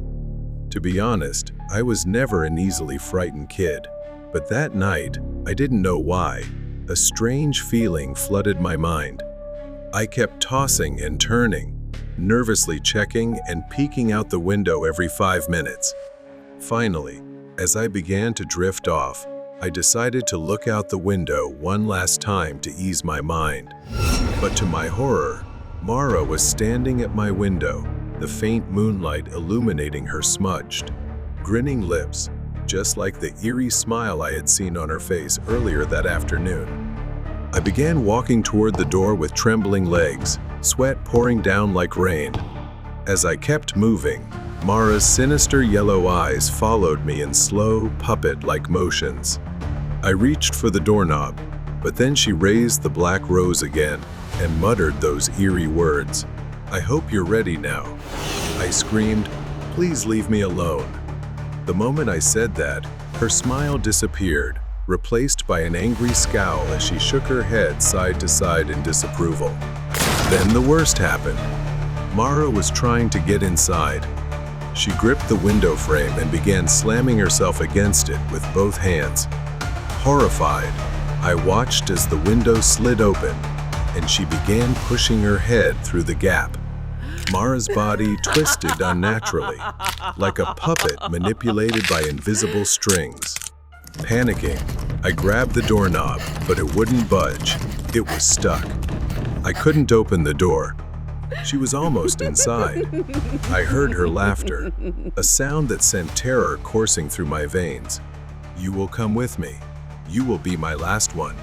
To be honest, I was never an easily frightened kid, but that night, I didn't know why, a strange feeling flooded my mind. I kept tossing and turning, nervously checking and peeking out the window every 5 minutes. Finally, as I began to drift off, I decided to look out the window one last time to ease my mind. But to my horror, Mara was standing at my window, the faint moonlight illuminating her smudged, grinning lips, just like the eerie smile I had seen on her face earlier that afternoon. I began walking toward the door with trembling legs, sweat pouring down like rain. As I kept moving, Mara's sinister yellow eyes followed me in slow, puppet-like motions. I reached for the doorknob, but then she raised the black rose again and muttered those eerie words. "I hope you're ready now." I screamed, "Please leave me alone." The moment I said that, her smile disappeared, replaced by an angry scowl as she shook her head side to side in disapproval. Then the worst happened. Mara was trying to get inside. She gripped the window frame and began slamming herself against it with both hands. Horrified, I watched as the window slid open, and she began pushing her head through the gap. Mara's body twisted unnaturally, like a puppet manipulated by invisible strings. Panicking, I grabbed the doorknob, but it wouldn't budge. It was stuck. I couldn't open the door. She was almost inside. I heard her laughter, a sound that sent terror coursing through my veins. "You will come with me. You will be my last one."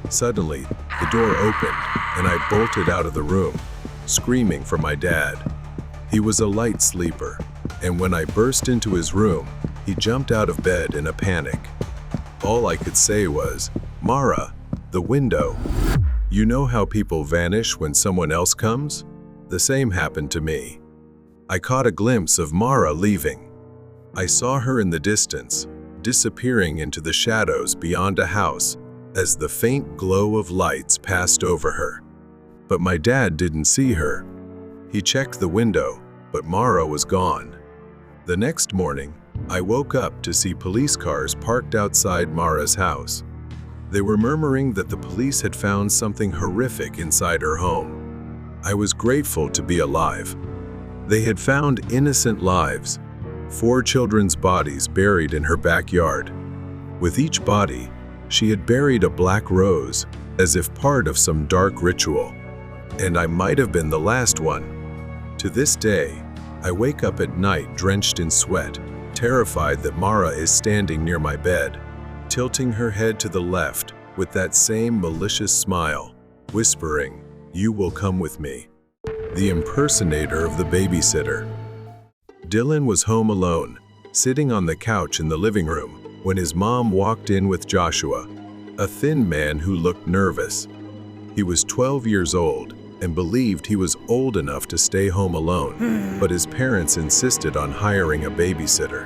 Suddenly, the door opened, and I bolted out of the room, screaming for my dad. He was a light sleeper, and when I burst into his room, he jumped out of bed in a panic. All I could say was, "Mara, the window." You know how people vanish when someone else comes? The same happened to me. I caught a glimpse of Mara leaving. I saw her in the distance, disappearing into the shadows beyond a house as the faint glow of lights passed over her. But my dad didn't see her. He checked the window, but Mara was gone. The next morning, I woke up to see police cars parked outside Mara's house. They were murmuring that the police had found something horrific inside her home. I was grateful to be alive. They had found innocent lives, 4 children's bodies buried in her backyard. With each body, she had buried a black rose, as if part of some dark ritual. And I might have been the last one. To this day, I wake up at night drenched in sweat, terrified that Mara is standing near my bed, tilting her head to the left with that same malicious smile, whispering, "You will come with me." The impersonator of the babysitter. Dylan was home alone, sitting on the couch in the living room, when his mom walked in with Joshua, a thin man who looked nervous. He was 12 years old and believed he was old enough to stay home alone, but his parents insisted on hiring a babysitter.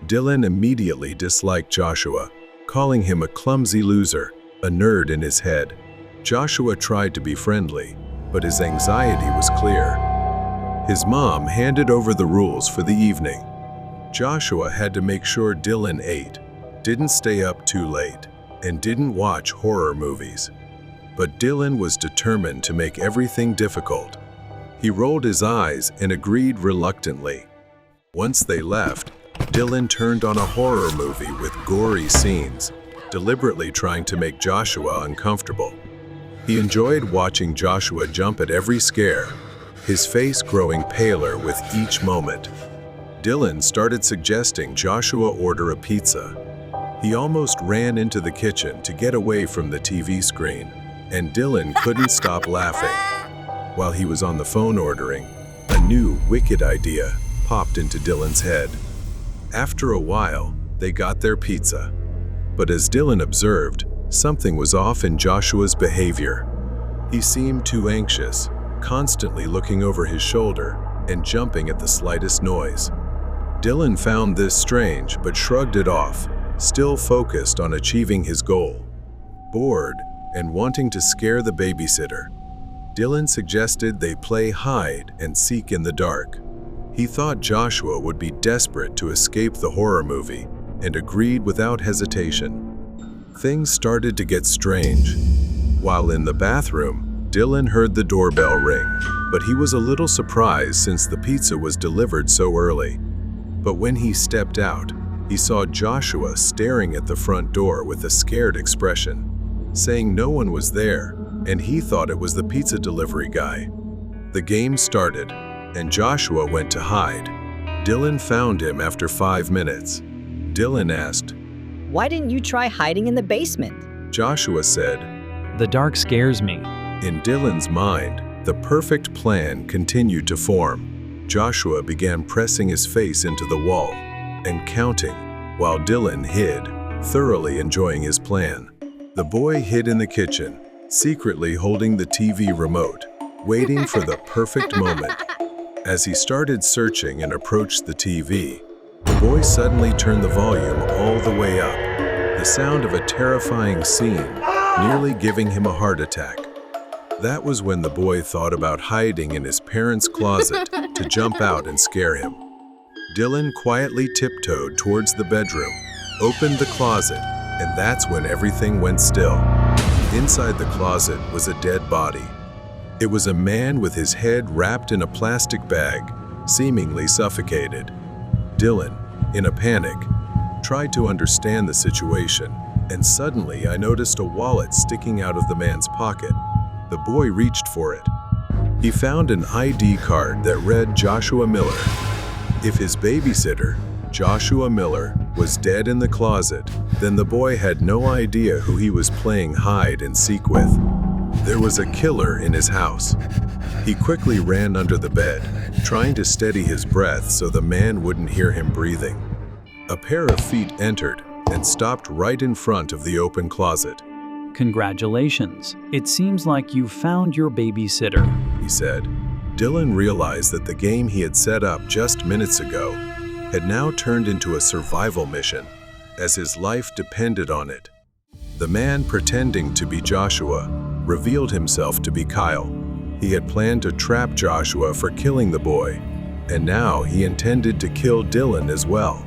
Dylan immediately disliked Joshua, calling him a clumsy loser, a nerd in his head. Joshua tried to be friendly, but his anxiety was clear. His mom handed over the rules for the evening. Joshua had to make sure Dylan ate, didn't stay up too late, and didn't watch horror movies. But Dylan was determined to make everything difficult. He rolled his eyes and agreed reluctantly. Once they left, Dylan turned on a horror movie with gory scenes, deliberately trying to make Joshua uncomfortable. He enjoyed watching Joshua jump at every scare, his face growing paler with each moment. Dylan started suggesting Joshua order a pizza. He almost ran into the kitchen to get away from the TV screen, and Dylan couldn't stop laughing. While he was on the phone ordering, a new, wicked idea popped into Dylan's head. After a while, they got their pizza. But as Dylan observed, something was off in Joshua's behavior. He seemed too anxious, constantly looking over his shoulder and jumping at the slightest noise. Dylan found this strange but shrugged it off, still focused on achieving his goal. Bored and wanting to scare the babysitter, Dylan suggested they play hide and seek in the dark. He thought Joshua would be desperate to escape the horror movie and agreed without hesitation. Things started to get strange. While in the bathroom, Dylan heard the doorbell ring, but he was a little surprised since the pizza was delivered so early. But when he stepped out, he saw Joshua staring at the front door with a scared expression, saying no one was there, and he thought it was the pizza delivery guy. The game started, and Joshua went to hide. Dylan found him after 5 minutes. Dylan asked, "Why didn't you try hiding in the basement?" Joshua said, The dark scares me. in Dylan's mind, the perfect plan continued to form. Joshua began pressing his face into the wall and counting, while Dylan hid, thoroughly enjoying his plan. The boy hid in the kitchen, secretly holding the TV remote, waiting for the perfect moment. As he started searching and approached the TV, the boy suddenly turned the volume all the way up, the sound of a terrifying scene, nearly giving him a heart attack. That was when the boy thought about hiding in his parents' closet to jump out and scare him. Dylan quietly tiptoed towards the bedroom, opened the closet, and that's when everything went still. Inside the closet was a dead body. It was a man with his head wrapped in a plastic bag, seemingly suffocated. Dylan, in a panic, tried to understand the situation, and suddenly I noticed a wallet sticking out of the man's pocket. The boy reached for it. He found an ID card that read Joshua Miller. If his babysitter, Joshua Miller, was dead in the closet, then the boy had no idea who he was playing hide and seek with. There was a killer in his house. He quickly ran under the bed, trying to steady his breath so the man wouldn't hear him breathing. A pair of feet entered and stopped right in front of the open closet. Congratulations. It seems like you found your babysitter. He said. Dylan realized that the game he had set up just minutes ago had now turned into a survival mission, as his life depended on it. The man pretending to be Joshua revealed himself to be Kyle. He had planned to trap Joshua for killing the boy, and now he intended to kill Dylan as well.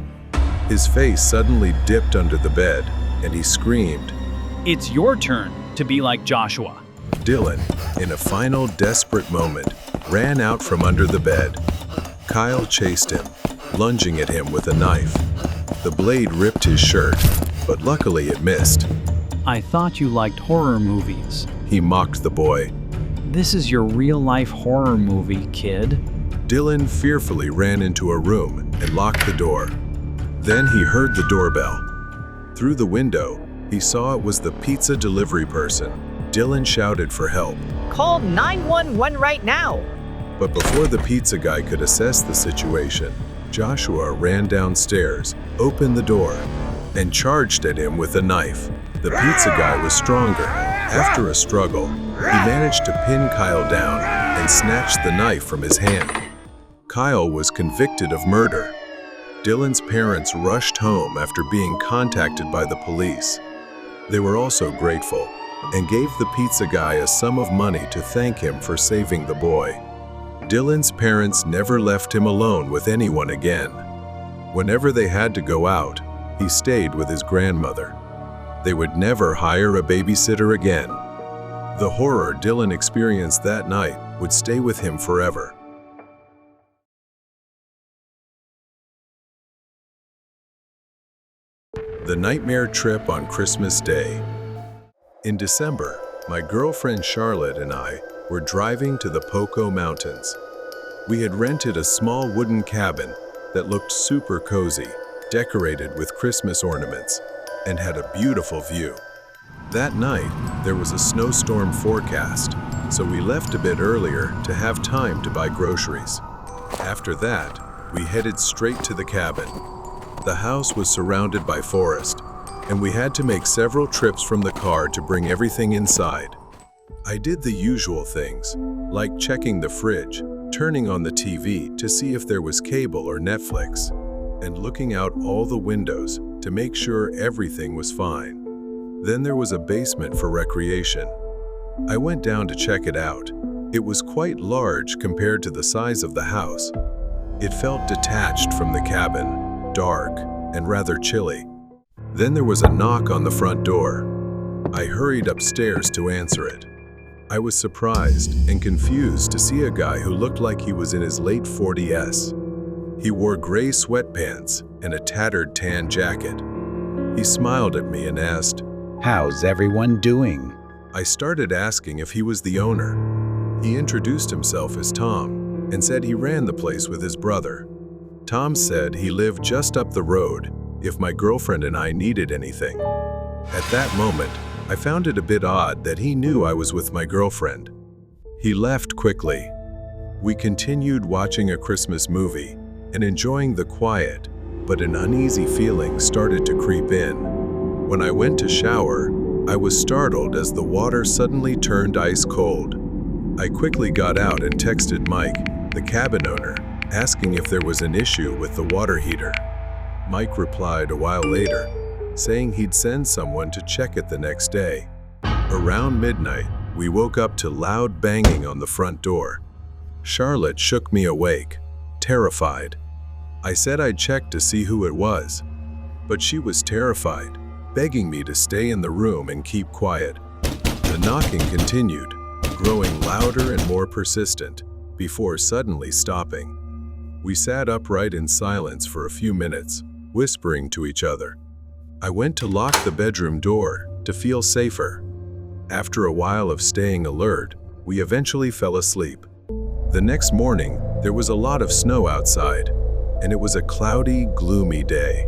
His face suddenly dipped under the bed, and he screamed. It's your turn to be like Joshua. Dylan, in a final desperate moment, ran out from under the bed. Kyle chased him, lunging at him with a knife. The blade ripped his shirt, but luckily it missed. I thought you liked horror movies. He mocked the boy. This is your real-life horror movie, kid. Dylan fearfully ran into a room and locked the door. Then he heard the doorbell. Through the window, he saw it was the pizza delivery person. Dylan shouted for help. "Call 911 right now!" But before the pizza guy could assess the situation, Joshua ran downstairs, opened the door, and charged at him with a knife. The pizza guy was stronger. After a struggle, he managed to pin Kyle down and snatched the knife from his hand. Kyle was convicted of murder. Dylan's parents rushed home after being contacted by the police. They were also grateful and gave the pizza guy a sum of money to thank him for saving the boy. Dylan's parents never left him alone with anyone again. Whenever they had to go out, he stayed with his grandmother. They would never hire a babysitter again. The horror Dylan experienced that night would stay with him forever. The nightmare trip on Christmas Day. In December, my girlfriend Charlotte and I were driving to the Poco Mountains. We had rented a small wooden cabin that looked super cozy, decorated with Christmas ornaments, and had a beautiful view. That night, there was a snowstorm forecast, so we left a bit earlier to have time to buy groceries. After that, we headed straight to the cabin. The house was surrounded by forest, and we had to make several trips from the car to bring everything inside. I did the usual things, like checking the fridge, turning on the TV to see if there was cable or Netflix, and looking out all the windows to make sure everything was fine. Then there was a basement for recreation. I went down to check it out. It was quite large compared to the size of the house. It felt detached from the cabin, dark, and rather chilly. Then there was a knock on the front door. I hurried upstairs to answer it. I was surprised and confused to see a guy who looked like he was in his late 40s. He wore gray sweatpants and a tattered tan jacket. He smiled at me and asked, "How's everyone doing?" I started asking if he was the owner. He introduced himself as Tom and said he ran the place with his brother. Tom said he lived just up the road if my girlfriend and I needed anything. At that moment, I found it a bit odd that he knew I was with my girlfriend. He left quickly. We continued watching a Christmas movie and enjoying the quiet, but an uneasy feeling started to creep in. When I went to shower, I was startled as the water suddenly turned ice cold. I quickly got out and texted Mike, the cabin owner, asking if there was an issue with the water heater. Mike replied a while later, saying he'd send someone to check it the next day. Around midnight, we woke up to loud banging on the front door. Charlotte shook me awake, terrified. I said I'd check to see who it was, but she was terrified, begging me to stay in the room and keep quiet. The knocking continued, growing louder and more persistent, before suddenly stopping. We sat upright in silence for a few minutes, whispering to each other. I went to lock the bedroom door to feel safer. After a while of staying alert, we eventually fell asleep. The next morning, there was a lot of snow outside, and it was a cloudy, gloomy day.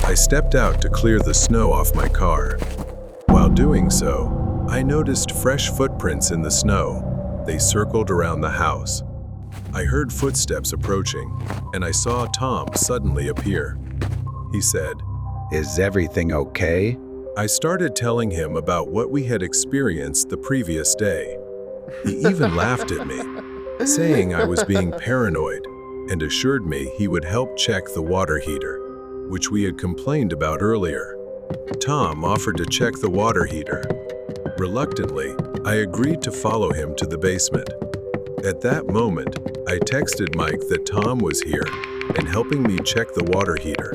I stepped out to clear the snow off my car. While doing so, I noticed fresh footprints in the snow. They circled around the house. I heard footsteps approaching, and I saw Tom suddenly appear. He said, "Is everything okay?" I started telling him about what we had experienced the previous day. He even laughed at me, saying I was being paranoid, and assured me he would help check the water heater, which we had complained about earlier. Tom offered to check the water heater. Reluctantly, I agreed to follow him to the basement. At that moment, I texted Mike that Tom was here and helping me check the water heater,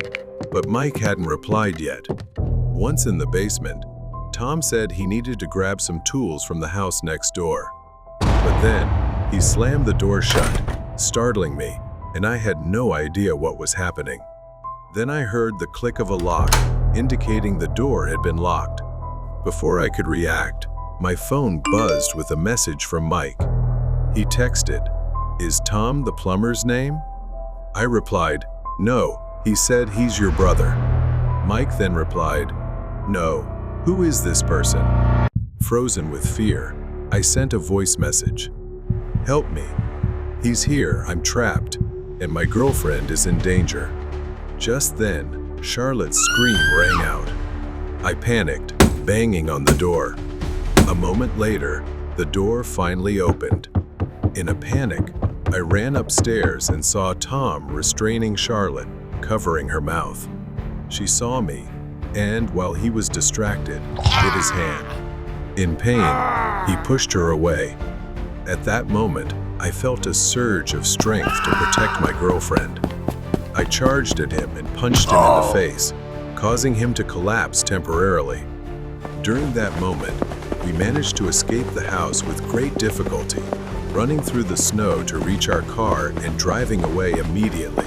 but Mike hadn't replied yet. Once in the basement, Tom said he needed to grab some tools from the house next door. But then, he slammed the door shut, startling me, and I had no idea what was happening. Then I heard the click of a lock, indicating the door had been locked. Before I could react, my phone buzzed with a message from Mike. He texted, "Is Tom the plumber's name?" I replied, "No, he said he's your brother." Mike then replied, "No, who is this person?" Frozen with fear, I sent a voice message. "Help me. He's here, I'm trapped, and my girlfriend is in danger." Just then, Charlotte's scream rang out. I panicked, banging on the door. A moment later, the door finally opened. In a panic, I ran upstairs and saw Tom restraining Charlotte, covering her mouth. She saw me, and while he was distracted, hit his hand. In pain, he pushed her away. At that moment, I felt a surge of strength to protect my girlfriend. I charged at him and punched him in the face, causing him to collapse temporarily. During that moment, we managed to escape the house with great difficulty, running through the snow to reach our car and driving away immediately.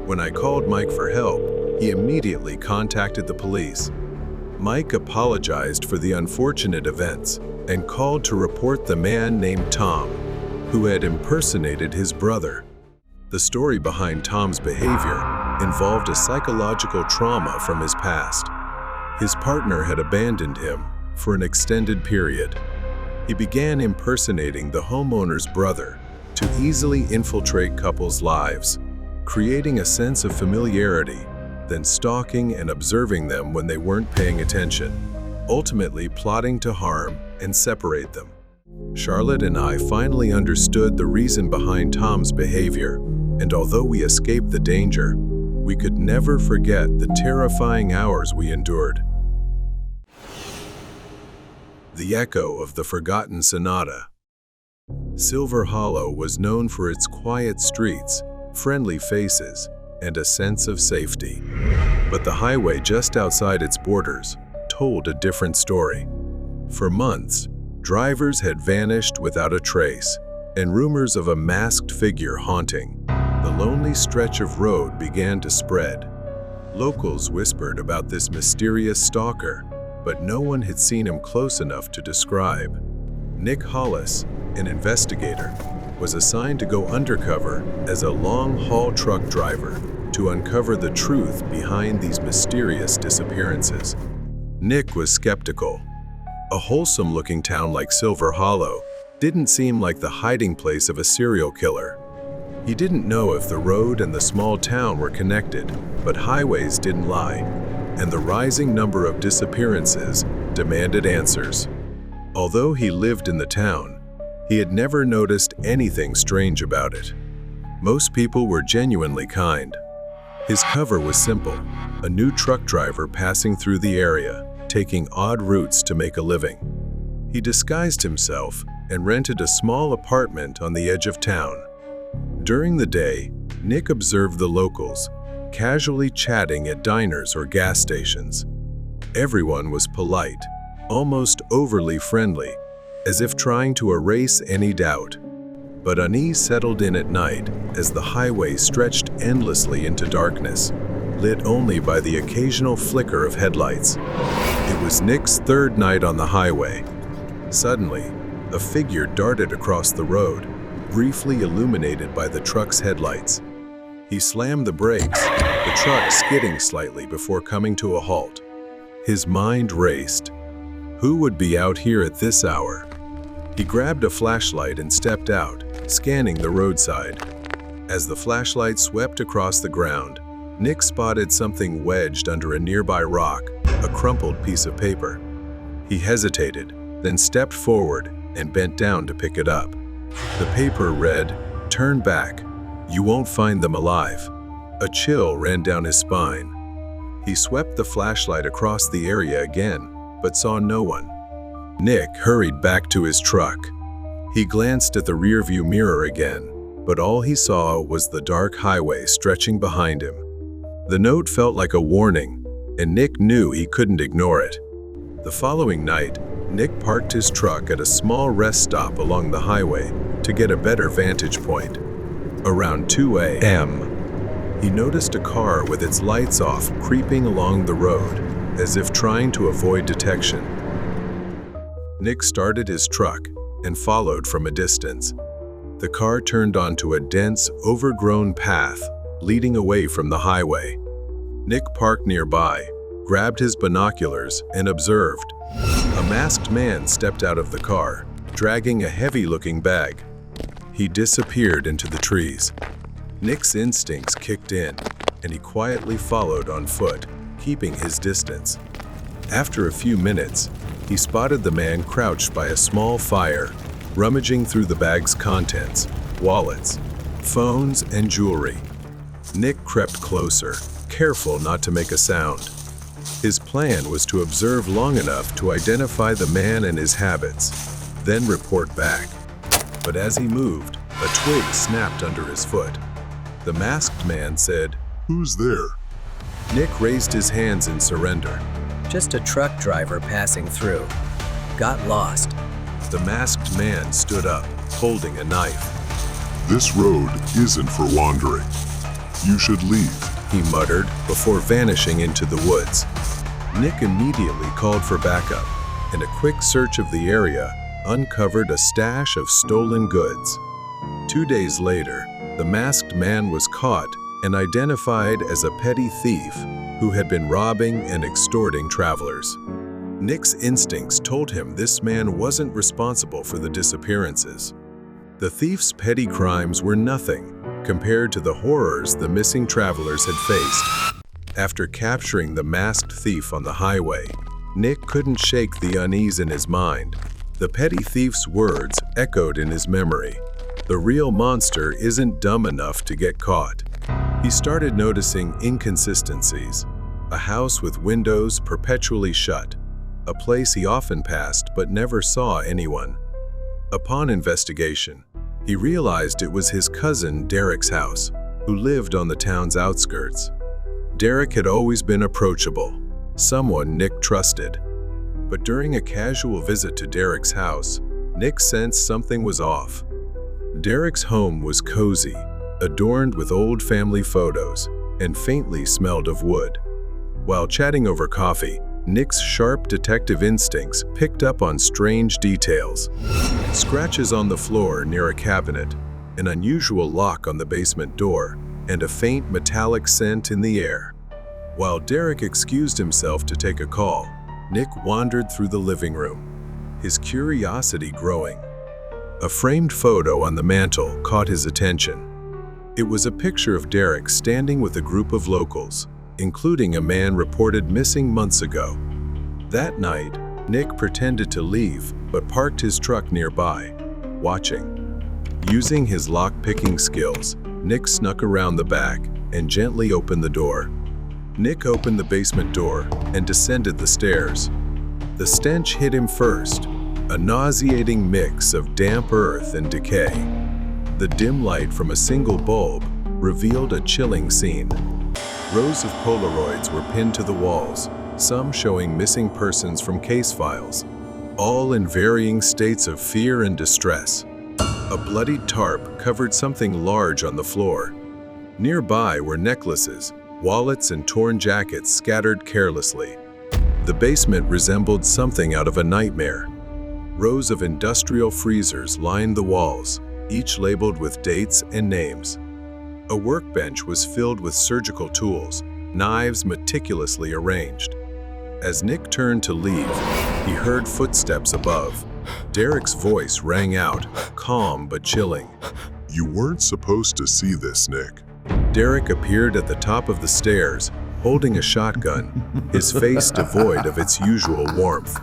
When I called Mike for help, he immediately contacted the police. Mike apologized for the unfortunate events and called to report the man named Tom, who had impersonated his brother. The story behind Tom's behavior involved a psychological trauma from his past. His partner had abandoned him for an extended period. He began impersonating the homeowner's brother to easily infiltrate couples' lives, creating a sense of familiarity then stalking and observing them when they weren't paying attention, ultimately plotting to harm and separate them. Charlotte and I finally understood the reason behind Tom's behavior, and although we escaped the danger, we could never forget the terrifying hours we endured. The echo of the forgotten sonata. Silver Hollow was known for its quiet streets, friendly faces, and a sense of safety. But the highway just outside its borders told a different story. For months, drivers had vanished without a trace, and rumors of a masked figure haunting the lonely stretch of road began to spread. Locals whispered about this mysterious stalker, but no one had seen him close enough to describe. Nick Hollis, an investigator, was assigned to go undercover as a long-haul truck driver to uncover the truth behind these mysterious disappearances. Nick was skeptical. A wholesome-looking town like Silver Hollow didn't seem like the hiding place of a serial killer. He didn't know if the road and the small town were connected, but highways didn't lie, and the rising number of disappearances demanded answers. Although he lived in the town, he had never noticed anything strange about it. Most people were genuinely kind. His cover was simple: a new truck driver passing through the area, taking odd routes to make a living. He disguised himself and rented a small apartment on the edge of town. During the day, Nick observed the locals, casually chatting at diners or gas stations. Everyone was polite, almost overly friendly, as if trying to erase any doubt. But unease settled in at night as the highway stretched endlessly into darkness, lit only by the occasional flicker of headlights. It was Nick's third night on the highway. Suddenly, a figure darted across the road, briefly illuminated by the truck's headlights. He slammed the brakes, the truck skidding slightly before coming to a halt. His mind raced. Who would be out here at this hour? He grabbed a flashlight and stepped out, scanning the roadside. As the flashlight swept across the ground, Nick spotted something wedged under a nearby rock, a crumpled piece of paper. He hesitated, then stepped forward and bent down to pick it up. The paper read, "Turn back. You won't find them alive." A chill ran down his spine. He swept the flashlight across the area again, but saw no one. Nick hurried back to his truck. He glanced at the rearview mirror again, but all he saw was the dark highway stretching behind him. The note felt like a warning, and Nick knew he couldn't ignore it. The following night, Nick parked his truck at a small rest stop along the highway to get a better vantage point. Around 2 a.m., he noticed a car with its lights off creeping along the road, as if trying to avoid detection. Nick started his truck and followed from a distance. The car turned onto a dense, overgrown path leading away from the highway. Nick parked nearby, grabbed his binoculars, and observed. A masked man stepped out of the car, dragging a heavy-looking bag. He disappeared into the trees. Nick's instincts kicked in, and he quietly followed on foot, keeping his distance. After a few minutes, he spotted the man crouched by a small fire, rummaging through the bag's contents, wallets, phones, and jewelry. Nick crept closer, careful not to make a sound. His plan was to observe long enough to identify the man and his habits, then report back. But as he moved, a twig snapped under his foot. The masked man said, "Who's there?" Nick raised his hands in surrender. "Just a truck driver passing through. Got lost." The masked man stood up, holding a knife. "This road isn't for wandering. You should leave," he muttered before vanishing into the woods. Nick immediately called for backup, and a quick search of the area uncovered a stash of stolen goods. 2 days later, the masked man was caught and identified as a petty thief who had been robbing and extorting travelers. Nick's instincts told him this man wasn't responsible for the disappearances. The thief's petty crimes were nothing compared to the horrors the missing travelers had faced. After capturing the masked thief on the highway, Nick couldn't shake the unease in his mind. The petty thief's words echoed in his memory. The real monster isn't dumb enough to get caught. He started noticing inconsistencies. A house with windows perpetually shut. A place he often passed but never saw anyone. Upon investigation, he realized it was his cousin Derek's house, who lived on the town's outskirts. Derek had always been approachable, someone Nick trusted. But during a casual visit to Derek's house, Nick sensed something was off. Derek's home was cozy, adorned with old family photos, and faintly smelled of wood. While chatting over coffee, Nick's sharp detective instincts picked up on strange details. Scratches on the floor near a cabinet, an unusual lock on the basement door, and a faint metallic scent in the air. While Derek excused himself to take a call, Nick wandered through the living room, his curiosity growing. A framed photo on the mantel caught his attention. It was a picture of Derek standing with a group of locals, including a man reported missing months ago. That night, Nick pretended to leave but parked his truck nearby, watching. Using his lock-picking skills, Nick snuck around the back and gently opened the door. Nick opened the basement door and descended the stairs. The stench hit him first, a nauseating mix of damp earth and decay. The dim light from a single bulb revealed a chilling scene. Rows of Polaroids were pinned to the walls, some showing missing persons from case files, all in varying states of fear and distress. A bloodied tarp covered something large on the floor. Nearby were necklaces, wallets, and torn jackets scattered carelessly. The basement resembled something out of a nightmare. Rows of industrial freezers lined the walls, each labeled with dates and names. A workbench was filled with surgical tools, knives meticulously arranged. As Nick turned to leave, he heard footsteps above. Derek's voice rang out, calm but chilling. You weren't supposed to see this, Nick. Derek appeared at the top of the stairs, holding a shotgun, his face devoid of its usual warmth.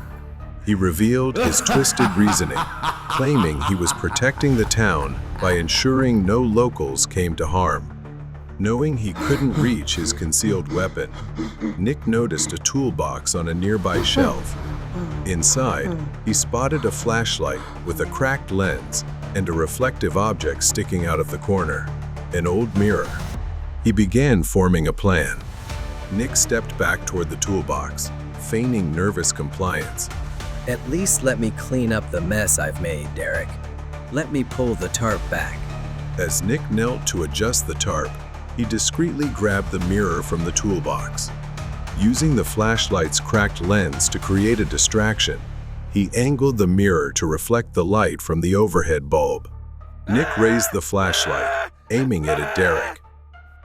He revealed his twisted reasoning, claiming he was protecting the town by ensuring no locals came to harm. Knowing he couldn't reach his concealed weapon, Nick noticed a toolbox on a nearby shelf. Inside, he spotted a flashlight with a cracked lens and a reflective object sticking out of the corner, an old mirror. He began forming a plan. Nick stepped back toward the toolbox, feigning nervous compliance. At least let me clean up the mess I've made, Derek. Let me pull the tarp back. As Nick knelt to adjust the tarp, he discreetly grabbed the mirror from the toolbox. Using the flashlight's cracked lens to create a distraction, he angled the mirror to reflect the light from the overhead bulb. Nick raised the flashlight, aiming it at Derek.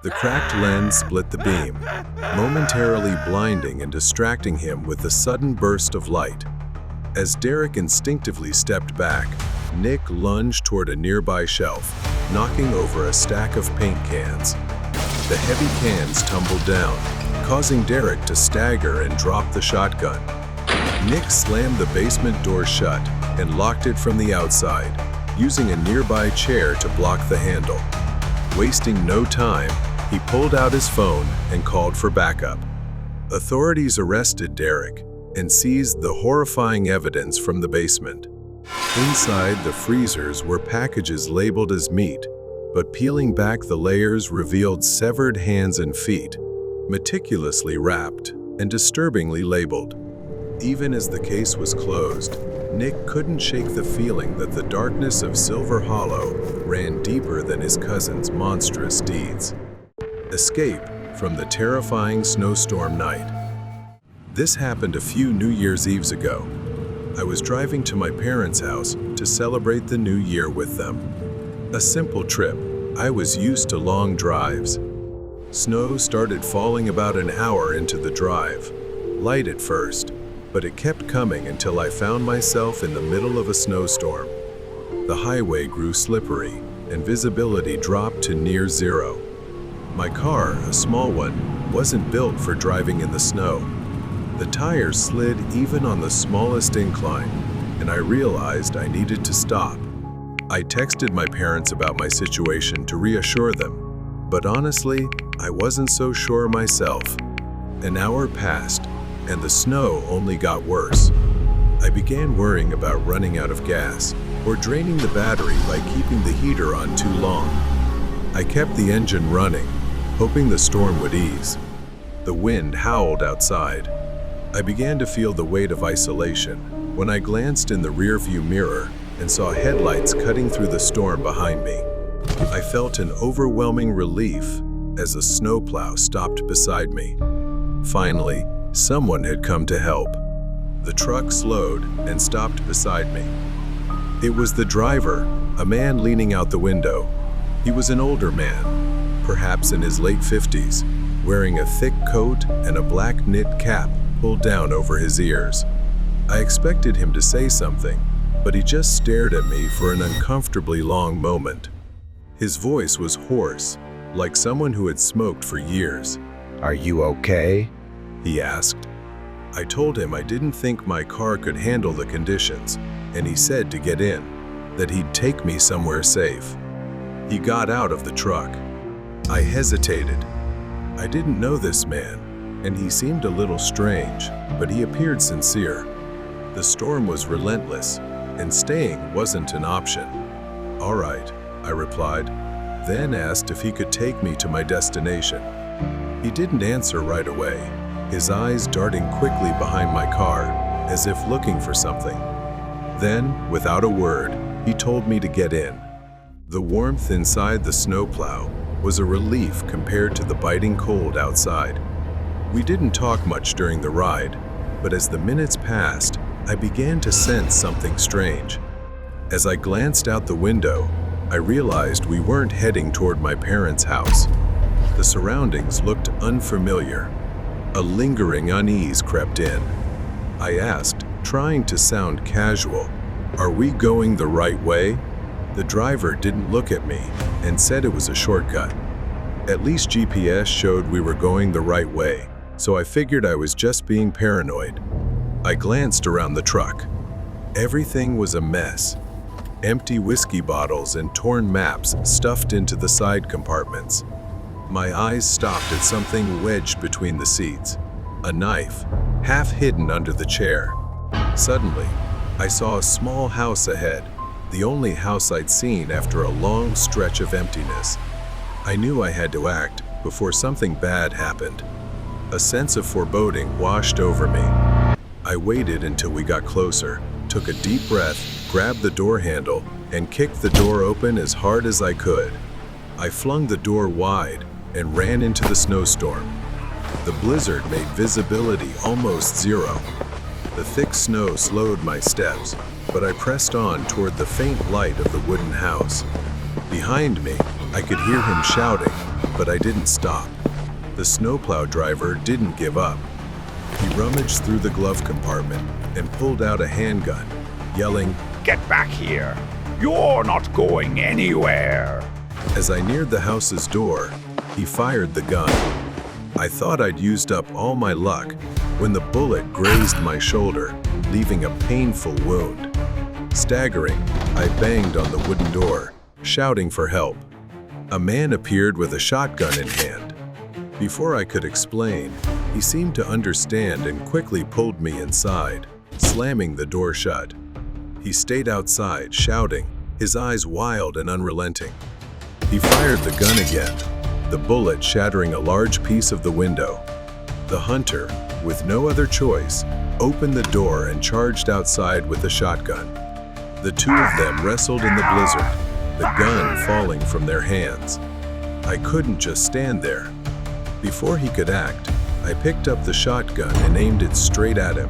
The cracked lens split the beam, momentarily blinding and distracting him with a sudden burst of light. As Derek instinctively stepped back, Nick lunged toward a nearby shelf, knocking over a stack of paint cans. The heavy cans tumbled down, causing Derek to stagger and drop the shotgun. Nick slammed the basement door shut and locked it from the outside, using a nearby chair to block the handle. Wasting no time, he pulled out his phone and called for backup. Authorities arrested Derek and seized the horrifying evidence from the basement. Inside the freezers were packages labeled as meat, but peeling back the layers revealed severed hands and feet, meticulously wrapped and disturbingly labeled. Even as the case was closed, Nick couldn't shake the feeling that the darkness of Silver Hollow ran deeper than his cousin's monstrous deeds. Escape from the terrifying snowstorm night. This happened a few New Year's Eves ago. I was driving to my parents' house to celebrate the new year with them. A simple trip. I was used to long drives. Snow started falling about an hour into the drive. Light at first, but it kept coming until I found myself in the middle of a snowstorm. The highway grew slippery, and visibility dropped to near zero. My car, a small one, wasn't built for driving in the snow. The tires slid even on the smallest incline, and I realized I needed to stop. I texted my parents about my situation to reassure them, but honestly, I wasn't so sure myself. An hour passed, and the snow only got worse. I began worrying about running out of gas or draining the battery by keeping the heater on too long. I kept the engine running, hoping the storm would ease. The wind howled outside. I began to feel the weight of isolation when I glanced in the rearview mirror and saw headlights cutting through the storm behind me. I felt an overwhelming relief as a snowplow stopped beside me. Finally, someone had come to help. The truck slowed and stopped beside me. It was the driver, a man leaning out the window. He was an older man, perhaps in his late 50s, wearing a thick coat and a black knit cap pulled down over his ears. I expected him to say something, but he just stared at me for an uncomfortably long moment. His voice was hoarse, like someone who had smoked for years. Are you okay? He asked. I told him I didn't think my car could handle the conditions, and he said to get in, that he'd take me somewhere safe. He got out of the truck. I hesitated. I didn't know this man, and he seemed a little strange, but he appeared sincere. The storm was relentless, and staying wasn't an option. All right, I replied, then asked if he could take me to my destination. He didn't answer right away, his eyes darting quickly behind my car, as if looking for something. Then, without a word, he told me to get in. The warmth inside the snowplow was a relief compared to the biting cold outside. We didn't talk much during the ride, but as the minutes passed, I began to sense something strange. As I glanced out the window, I realized we weren't heading toward my parents' house. The surroundings looked unfamiliar. A lingering unease crept in. I asked, trying to sound casual, "Are we going the right way?" The driver didn't look at me and said it was a shortcut. At least GPS showed we were going the right way, so I figured I was just being paranoid. I glanced around the truck. Everything was a mess. Empty whiskey bottles and torn maps stuffed into the side compartments. My eyes stopped at something wedged between the seats. A knife, half hidden under the chair. Suddenly, I saw a small house ahead, the only house I'd seen after a long stretch of emptiness. I knew I had to act before something bad happened. A sense of foreboding washed over me. I waited until we got closer, took a deep breath, grabbed the door handle, and kicked the door open as hard as I could. I flung the door wide and ran into the snowstorm. The blizzard made visibility almost zero. The thick snow slowed my steps, but I pressed on toward the faint light of the wooden house. Behind me, I could hear him shouting, but I didn't stop. The snowplow driver didn't give up. He rummaged through the glove compartment and pulled out a handgun, yelling, "Get back here! You're not going anywhere!" As I neared the house's door, he fired the gun. I thought I'd used up all my luck when the bullet grazed my shoulder, leaving a painful wound. Staggering, I banged on the wooden door, shouting for help. A man appeared with a shotgun in hand. Before I could explain, he seemed to understand and quickly pulled me inside, slamming the door shut. He stayed outside, shouting, his eyes wild and unrelenting. He fired the gun again, the bullet shattering a large piece of the window. The hunter, with no other choice, opened the door and charged outside with the shotgun. The two of them wrestled in the blizzard, the gun falling from their hands. I couldn't just stand there. Before he could act, I picked up the shotgun and aimed it straight at him.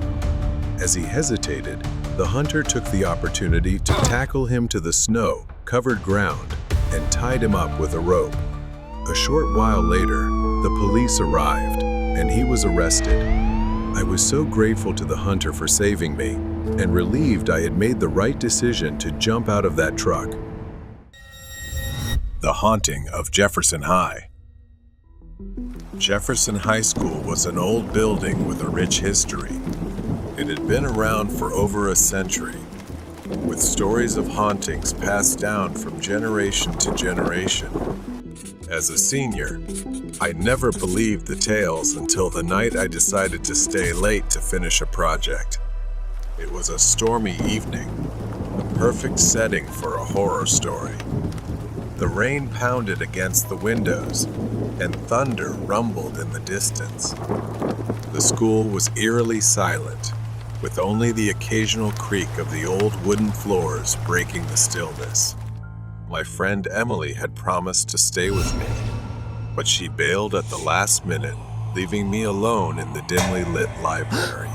As he hesitated, the hunter took the opportunity to tackle him to the snow-covered ground and tied him up with a rope. A short while later, the police arrived, and he was arrested. I was so grateful to the hunter for saving me, and relieved I had made the right decision to jump out of that truck. The Haunting of Jefferson High. Jefferson High School was an old building with a rich history. It had been around for over a century, with stories of hauntings passed down from generation to generation. As a senior, I never believed the tales until the night I decided to stay late to finish a project. It was a stormy evening, the perfect setting for a horror story. The rain pounded against the windows, and thunder rumbled in the distance. The school was eerily silent, with only the occasional creak of the old wooden floors breaking the stillness. My friend Emily had promised to stay with me, but she bailed at the last minute, leaving me alone in the dimly lit library.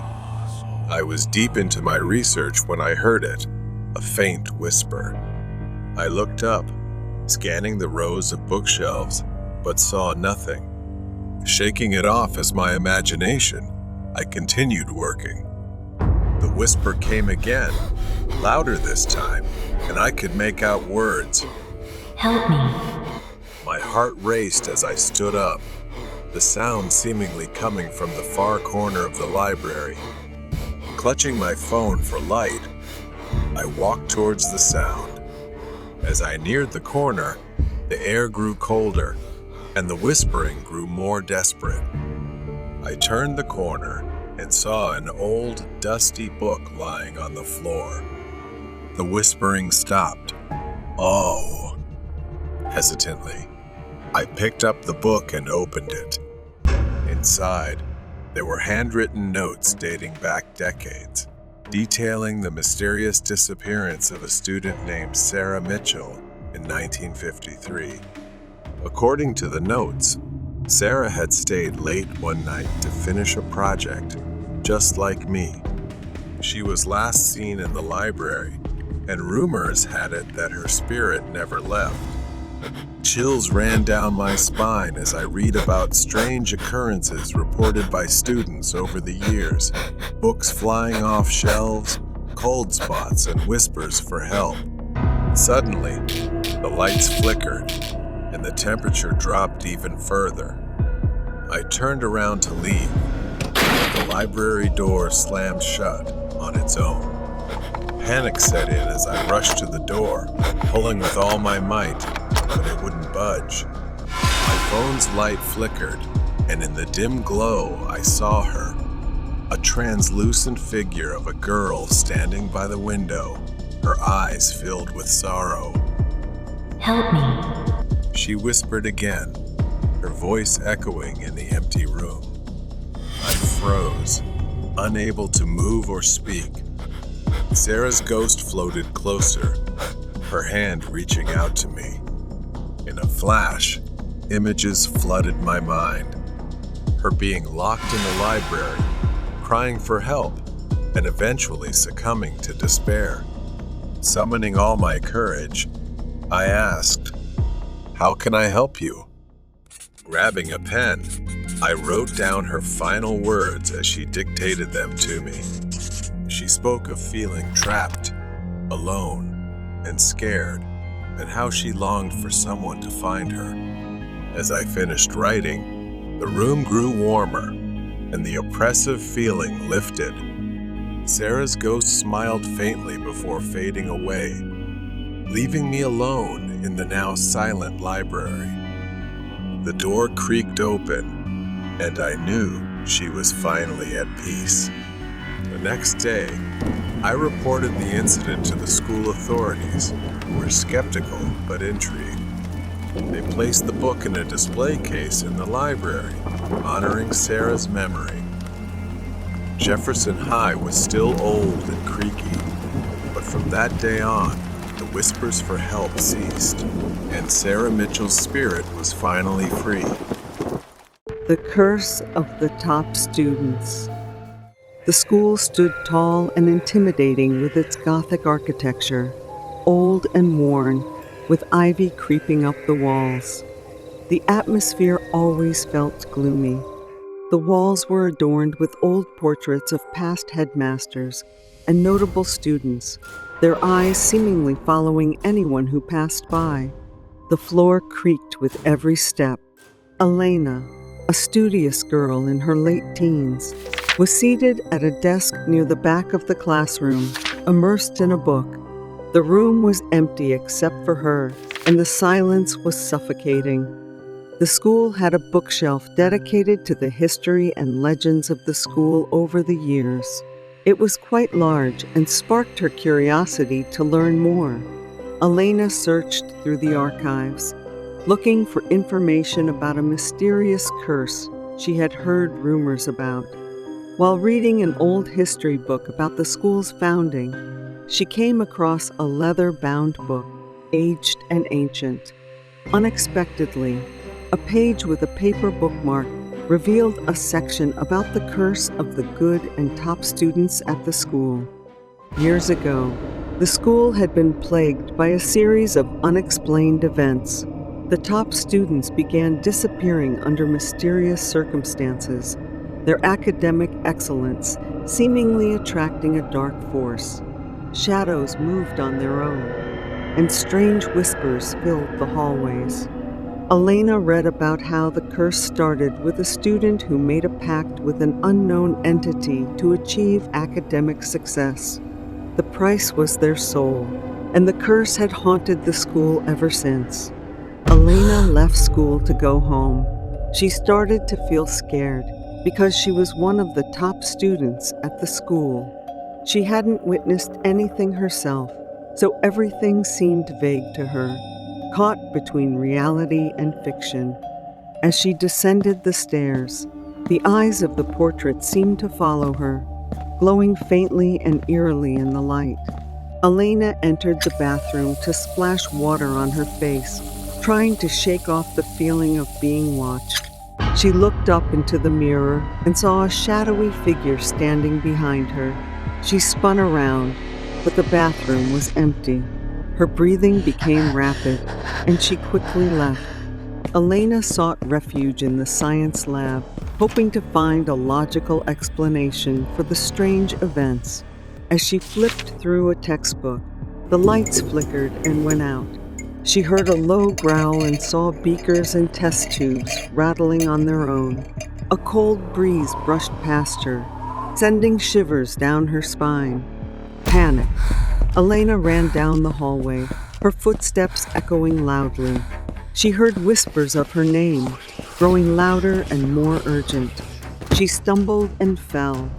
I was deep into my research when I heard it, a faint whisper. I looked up, scanning the rows of bookshelves, but saw nothing. Shaking it off as my imagination, I continued working. The whisper came again, louder this time, and I could make out words. Help me. My heart raced as I stood up, the sound seemingly coming from the far corner of the library. Clutching my phone for light, I walked towards the sound. As I neared the corner, the air grew colder, and the whispering grew more desperate. I turned the corner and saw an old, dusty book lying on the floor. The whispering stopped. Oh. Hesitantly, I picked up the book and opened it. Inside, there were handwritten notes dating back decades, detailing the mysterious disappearance of a student named Sarah Mitchell in 1953. According to the notes, Sarah had stayed late one night to finish a project, just like me. She was last seen in the library, and rumors had it that her spirit never left. Chills ran down my spine as I read about strange occurrences reported by students over the years, books flying off shelves, cold spots, and whispers for help. Suddenly, the lights flickered, and the temperature dropped even further. I turned around to leave. The library door slammed shut on its own. Panic set in as I rushed to the door, pulling with all my might, but it wouldn't budge. My phone's light flickered, and in the dim glow, I saw her, a translucent figure of a girl standing by the window, her eyes filled with sorrow. Help me. She whispered again, her voice echoing in the empty room. I froze, unable to move or speak. Sarah's ghost floated closer, her hand reaching out to me. In a flash, images flooded my mind. Her being locked in the library, crying for help, and eventually succumbing to despair. Summoning all my courage, I asked, "How can I help you?" Grabbing a pen, I wrote down her final words as she dictated them to me. She spoke of feeling trapped, alone, and scared, and how she longed for someone to find her. As I finished writing, the room grew warmer, and the oppressive feeling lifted. Sarah's ghost smiled faintly before fading away, leaving me alone in the now silent library. The door creaked open, and I knew she was finally at peace. The next day, I reported the incident to the school authorities, who were skeptical but intrigued. They placed the book in a display case in the library, honoring Sarah's memory. Jefferson High was still old and creaky, but from that day on, the whispers for help ceased, and Sarah Mitchell's spirit was finally free. The curse of the top students. The school stood tall and intimidating with its Gothic architecture, old and worn, with ivy creeping up the walls. The atmosphere always felt gloomy. The walls were adorned with old portraits of past headmasters and notable students, their eyes seemingly following anyone who passed by. The floor creaked with every step. Elena, a studious girl in her late teens, was seated at a desk near the back of the classroom, immersed in a book. The room was empty except for her, and the silence was suffocating. The school had a bookshelf dedicated to the history and legends of the school over the years. It was quite large and sparked her curiosity to learn more. Elena searched through the archives, looking for information about a mysterious curse she had heard rumors about. While reading an old history book about the school's founding, she came across a leather-bound book, aged and ancient. Unexpectedly, a page with a paper bookmark revealed a section about the curse of the good and top students at the school. Years ago, the school had been plagued by a series of unexplained events. The top students began disappearing under mysterious circumstances, their academic excellence seemingly attracting a dark force. Shadows moved on their own, and strange whispers filled the hallways. Elena read about how the curse started with a student who made a pact with an unknown entity to achieve academic success. The price was their soul, and the curse had haunted the school ever since. Elena left school to go home. She started to feel scared because she was one of the top students at the school. She hadn't witnessed anything herself, so everything seemed vague to her, caught between reality and fiction. As she descended the stairs, the eyes of the portrait seemed to follow her, glowing faintly and eerily in the light. Elena entered the bathroom to splash water on her face, trying to shake off the feeling of being watched. She looked up into the mirror and saw a shadowy figure standing behind her. She spun around, but the bathroom was empty. Her breathing became rapid, and she quickly left. Elena sought refuge in the science lab, hoping to find a logical explanation for the strange events. As she flipped through a textbook, the lights flickered and went out. She heard a low growl and saw beakers and test tubes rattling on their own. A cold breeze brushed past her, sending shivers down her spine. Panic. Elena ran down the hallway, her footsteps echoing loudly. She heard whispers of her name, growing louder and more urgent. She stumbled and fell,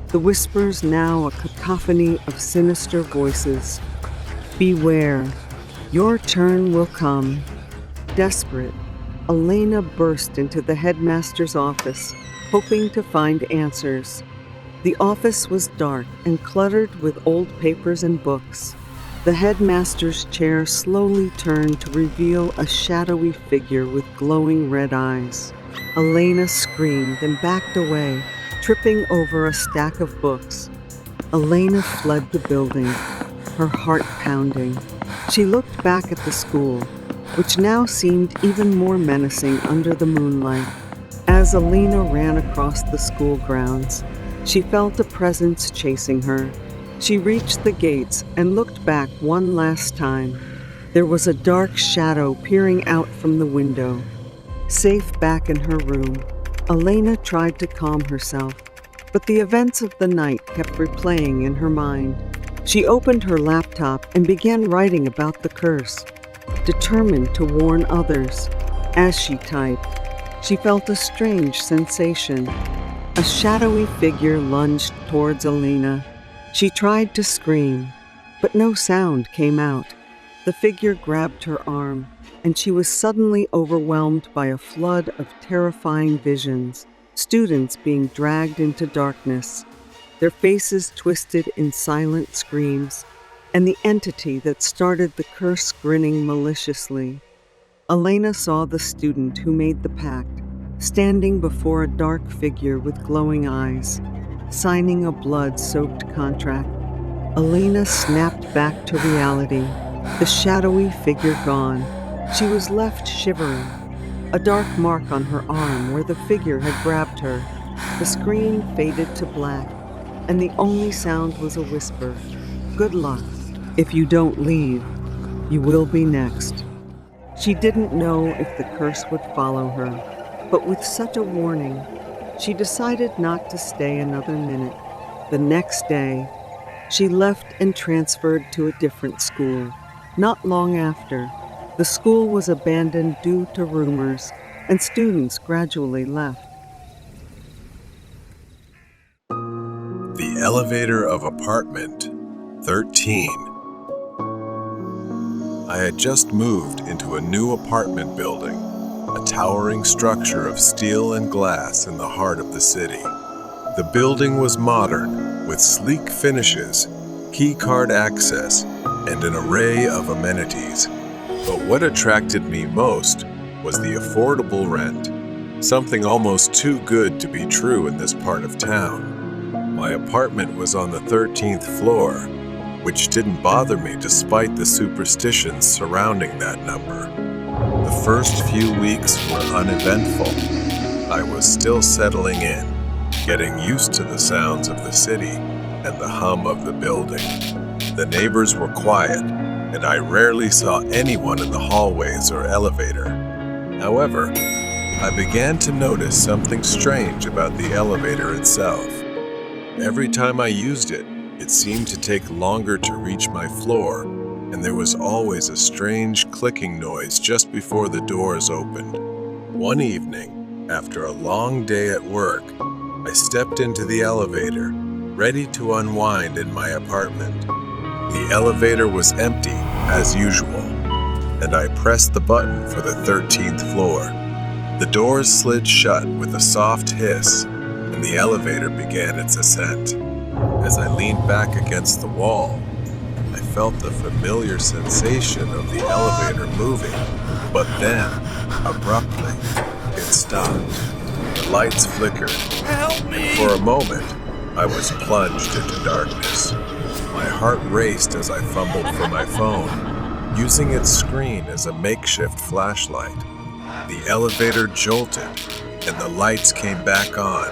the whispers now a cacophony of sinister voices. Beware. Your turn will come. Desperate, Elena burst into the headmaster's office, hoping to find answers. The office was dark and cluttered with old papers and books. The headmaster's chair slowly turned to reveal a shadowy figure with glowing red eyes. Elena screamed and backed away, tripping over a stack of books. Elena fled the building, her heart pounding. She looked back at the school, which now seemed even more menacing under the moonlight. As Elena ran across the school grounds, she felt a presence chasing her. She reached the gates and looked back one last time. There was a dark shadow peering out from the window. Safe back in her room, Elena tried to calm herself, but the events of the night kept replaying in her mind. She opened her laptop and began writing about the curse, determined to warn others. As she typed, she felt a strange sensation. A shadowy figure lunged towards Elena. She tried to scream, but no sound came out. The figure grabbed her arm, and she was suddenly overwhelmed by a flood of terrifying visions, students being dragged into darkness, their faces twisted in silent screams, and the entity that started the curse grinning maliciously. Elena saw the student who made the pact, standing before a dark figure with glowing eyes, signing a blood-soaked contract. Elena snapped back to reality, the shadowy figure gone. She was left shivering, a dark mark on her arm where the figure had grabbed her. The screen faded to black, and the only sound was a whisper. Good luck. If you don't leave, you will be next. She didn't know if the curse would follow her, But with such a warning, she decided not to stay another minute. The next day, she left and transferred to a different school. Not long after, the school was abandoned due to rumors, and students gradually left. The elevator of apartment 13. I had just moved into a new apartment building, a towering structure of steel and glass in the heart of the city. The building was modern, with sleek finishes, keycard access, and an array of amenities. But what attracted me most was the affordable rent, something almost too good to be true in this part of town. My apartment was on the 13th floor, which didn't bother me despite the superstitions surrounding that number. The first few weeks were uneventful. I was still settling in, getting used to the sounds of the city and the hum of the building. The neighbors were quiet, and I rarely saw anyone in the hallways or elevator. However, I began to notice something strange about the elevator itself. Every time I used it, it seemed to take longer to reach my floor, and there was always a strange clicking noise just before the doors opened. One evening, after a long day at work, I stepped into the elevator, ready to unwind in my apartment. The elevator was empty, as usual, and I pressed the button for the 13th floor. The doors slid shut with a soft hiss, and the elevator began its ascent. As I leaned back against the wall, I felt the familiar sensation of the elevator moving, but then, abruptly, it stopped. The lights flickered, and for a moment, I was plunged into darkness. My heart raced as I fumbled for my phone, using its screen as a makeshift flashlight. The elevator jolted, and the lights came back on,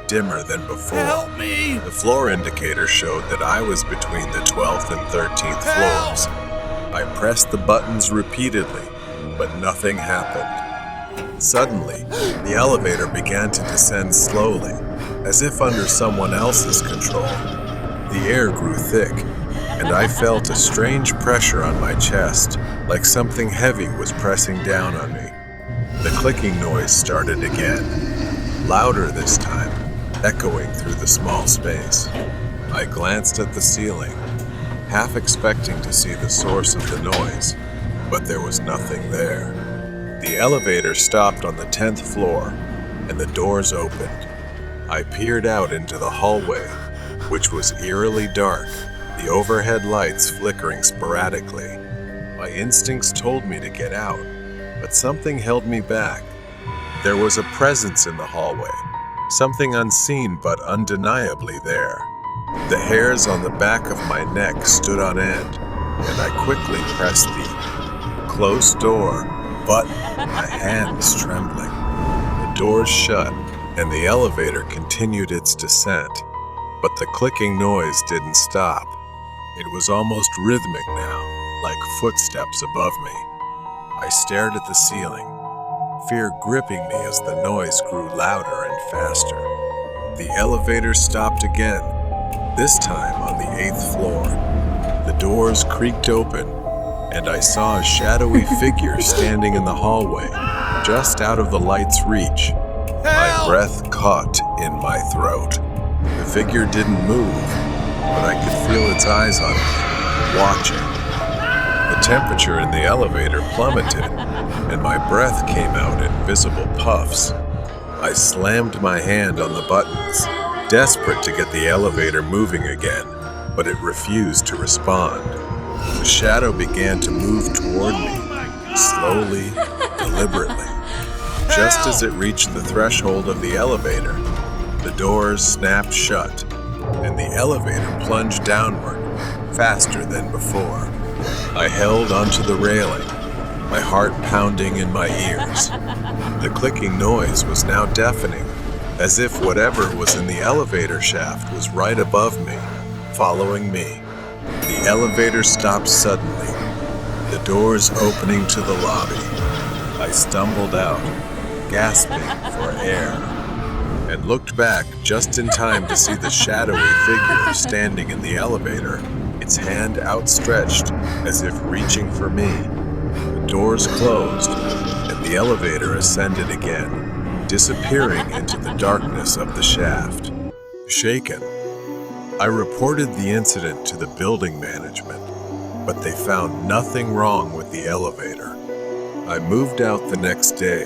dimmer than before. Help me! The floor indicator showed that I was between the 12th and 13th floors. I pressed the buttons repeatedly, but nothing happened. Suddenly, the elevator began to descend slowly, as if under someone else's control. The air grew thick, and I felt a strange pressure on my chest, like something heavy was pressing down on me. The clicking noise started again, louder this time, echoing through the small space. I glanced at the ceiling, half expecting to see the source of the noise, but there was nothing there. The elevator stopped on the 10th floor, and the doors opened. I peered out into the hallway, which was eerily dark, the overhead lights flickering sporadically. My instincts told me to get out, but something held me back. There was a presence in the hallway, something unseen but undeniably there. The hairs on the back of my neck stood on end, and I quickly pressed the closed door button, my hands trembling. The doors shut, and the elevator continued its descent, but the clicking noise didn't stop. It was almost rhythmic now, like footsteps above me. I stared at the ceiling, fear gripping me as the noise grew louder and faster. The elevator stopped again, this time on the 8th floor. The doors creaked open, and I saw a shadowy figure standing in the hallway, just out of the light's reach. My breath caught in my throat. The figure didn't move, but I could feel its eyes on me, watching. The temperature in the elevator plummeted, and my breath came out in visible puffs. I slammed my hand on the buttons, desperate to get the elevator moving again, but it refused to respond. The shadow began to move toward me, slowly, deliberately. Just as it reached the threshold of the elevator, the doors snapped shut, and the elevator plunged downward, faster than before. I held onto the railing, my heart pounding in my ears. The clicking noise was now deafening, as if whatever was in the elevator shaft was right above me, following me. The elevator stopped suddenly, the doors opening to the lobby. I stumbled out, gasping for air, and looked back just in time to see the shadowy figure standing in the elevator, its hand outstretched as if reaching for me. The doors closed, and the elevator ascended again, disappearing into the darkness of the shaft. Shaken, I reported the incident to the building management, but they found nothing wrong with the elevator. I moved out the next day,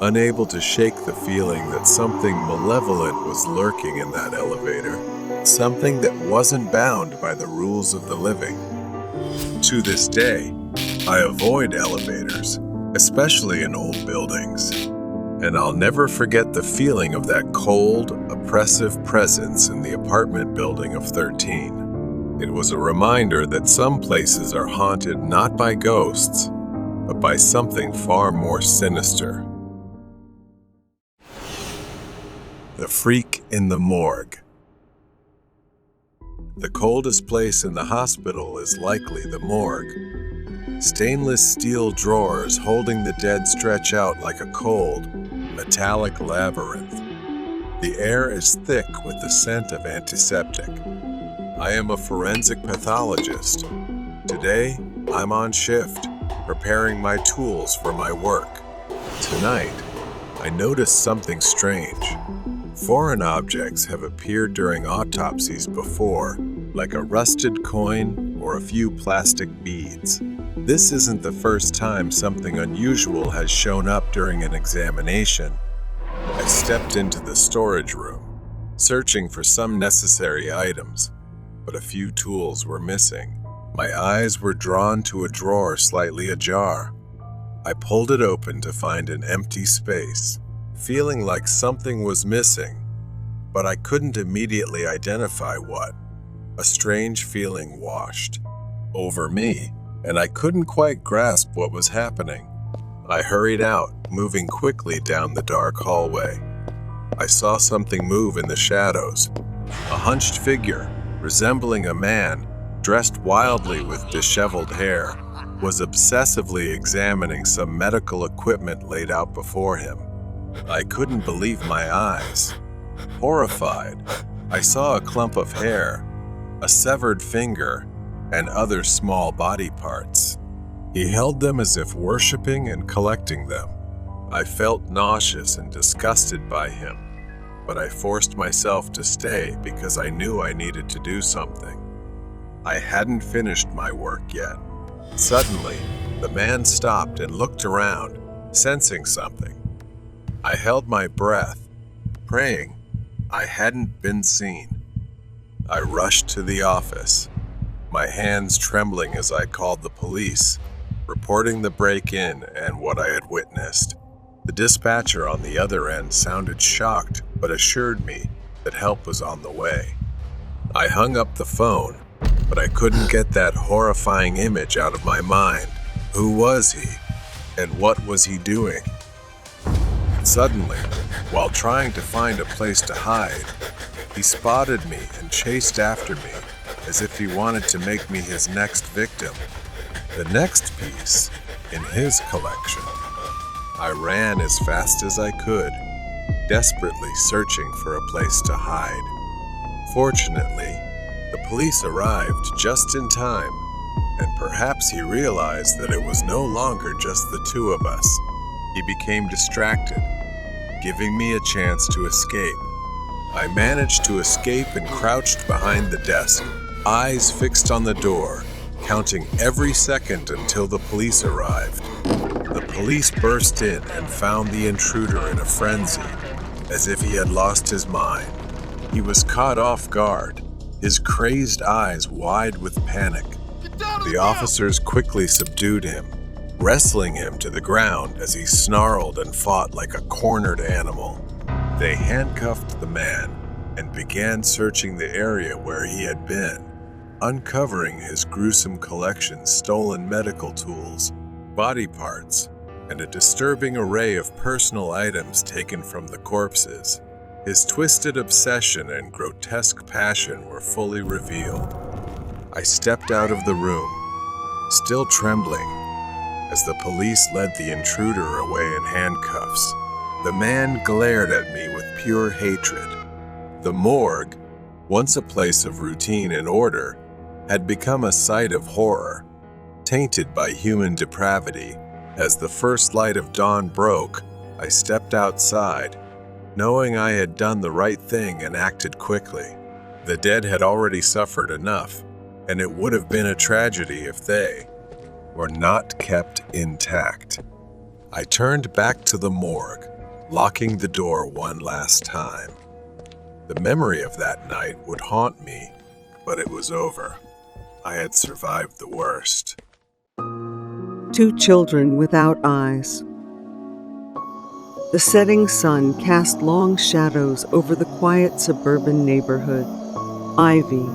unable to shake the feeling that something malevolent was lurking in that elevator, something that wasn't bound by the rules of the living. To this day, I avoid elevators, especially in old buildings, and I'll never forget the feeling of that cold, oppressive presence in the apartment building of 13. It was a reminder that some places are haunted not by ghosts, but by something far more sinister. The freak in the morgue. The coldest place in the hospital is likely the morgue. Stainless steel drawers holding the dead stretch out like a cold, metallic labyrinth. The air is thick with the scent of antiseptic. I am a forensic pathologist. Today, I'm on shift, preparing my tools for my work. Tonight, I noticed something strange. Foreign objects have appeared during autopsies before, like a rusted coin or a few plastic beads. This isn't the first time something unusual has shown up during an examination. I stepped into the storage room, searching for some necessary items, but a few tools were missing. My eyes were drawn to a drawer slightly ajar. I pulled it open to find an empty space, feeling like something was missing, but I couldn't immediately identify what. A strange feeling washed over me, and I couldn't quite grasp what was happening. I hurried out, moving quickly down the dark hallway. I saw something move in the shadows. A hunched figure, resembling a man, dressed wildly with disheveled hair, was obsessively examining some medical equipment laid out before him. I couldn't believe my eyes. Horrified, I saw a clump of hair, a severed finger, and other small body parts. He held them as if worshiping and collecting them. I felt nauseous and disgusted by him, but I forced myself to stay because I knew I needed to do something. I hadn't finished my work yet. Suddenly, the man stopped and looked around, sensing something. I held my breath, praying I hadn't been seen. I rushed to the office, my hands trembling as I called the police, reporting the break-in and what I had witnessed. The dispatcher on the other end sounded shocked, but assured me that help was on the way. I hung up the phone, but I couldn't get that horrifying image out of my mind. Who was he? And what was he doing? Suddenly, while trying to find a place to hide, he spotted me and chased after me, as if he wanted to make me his next victim, the next piece in his collection. I ran as fast as I could, desperately searching for a place to hide. Fortunately, the police arrived just in time, and perhaps he realized that it was no longer just the two of us. He became distracted, giving me a chance to escape. I managed to escape and crouched behind the desk, eyes fixed on the door, counting every second until the police arrived. The police burst in and found the intruder in a frenzy, as if he had lost his mind. He was caught off guard, his crazed eyes wide with panic. The officers quickly subdued him, wrestling him to the ground as he snarled and fought like a cornered animal. They handcuffed the man and began searching the area where he had been, uncovering his gruesome collection stolen medical tools, body parts, and a disturbing array of personal items taken from the corpses. His twisted obsession and grotesque passion were fully revealed. I stepped out of the room, still trembling, as the police led the intruder away in handcuffs. The man glared at me with pure hatred. The morgue, once a place of routine and order, had become a sight of horror, tainted by human depravity. As the first light of dawn broke, I stepped outside, knowing I had done the right thing and acted quickly. The dead had already suffered enough, and it would have been a tragedy if they were not kept intact. I turned back to the morgue, locking the door one last time. The memory of that night would haunt me, but it was over. I had survived the worst. 2 children without eyes. The setting sun cast long shadows over the quiet suburban neighborhood. Ivy,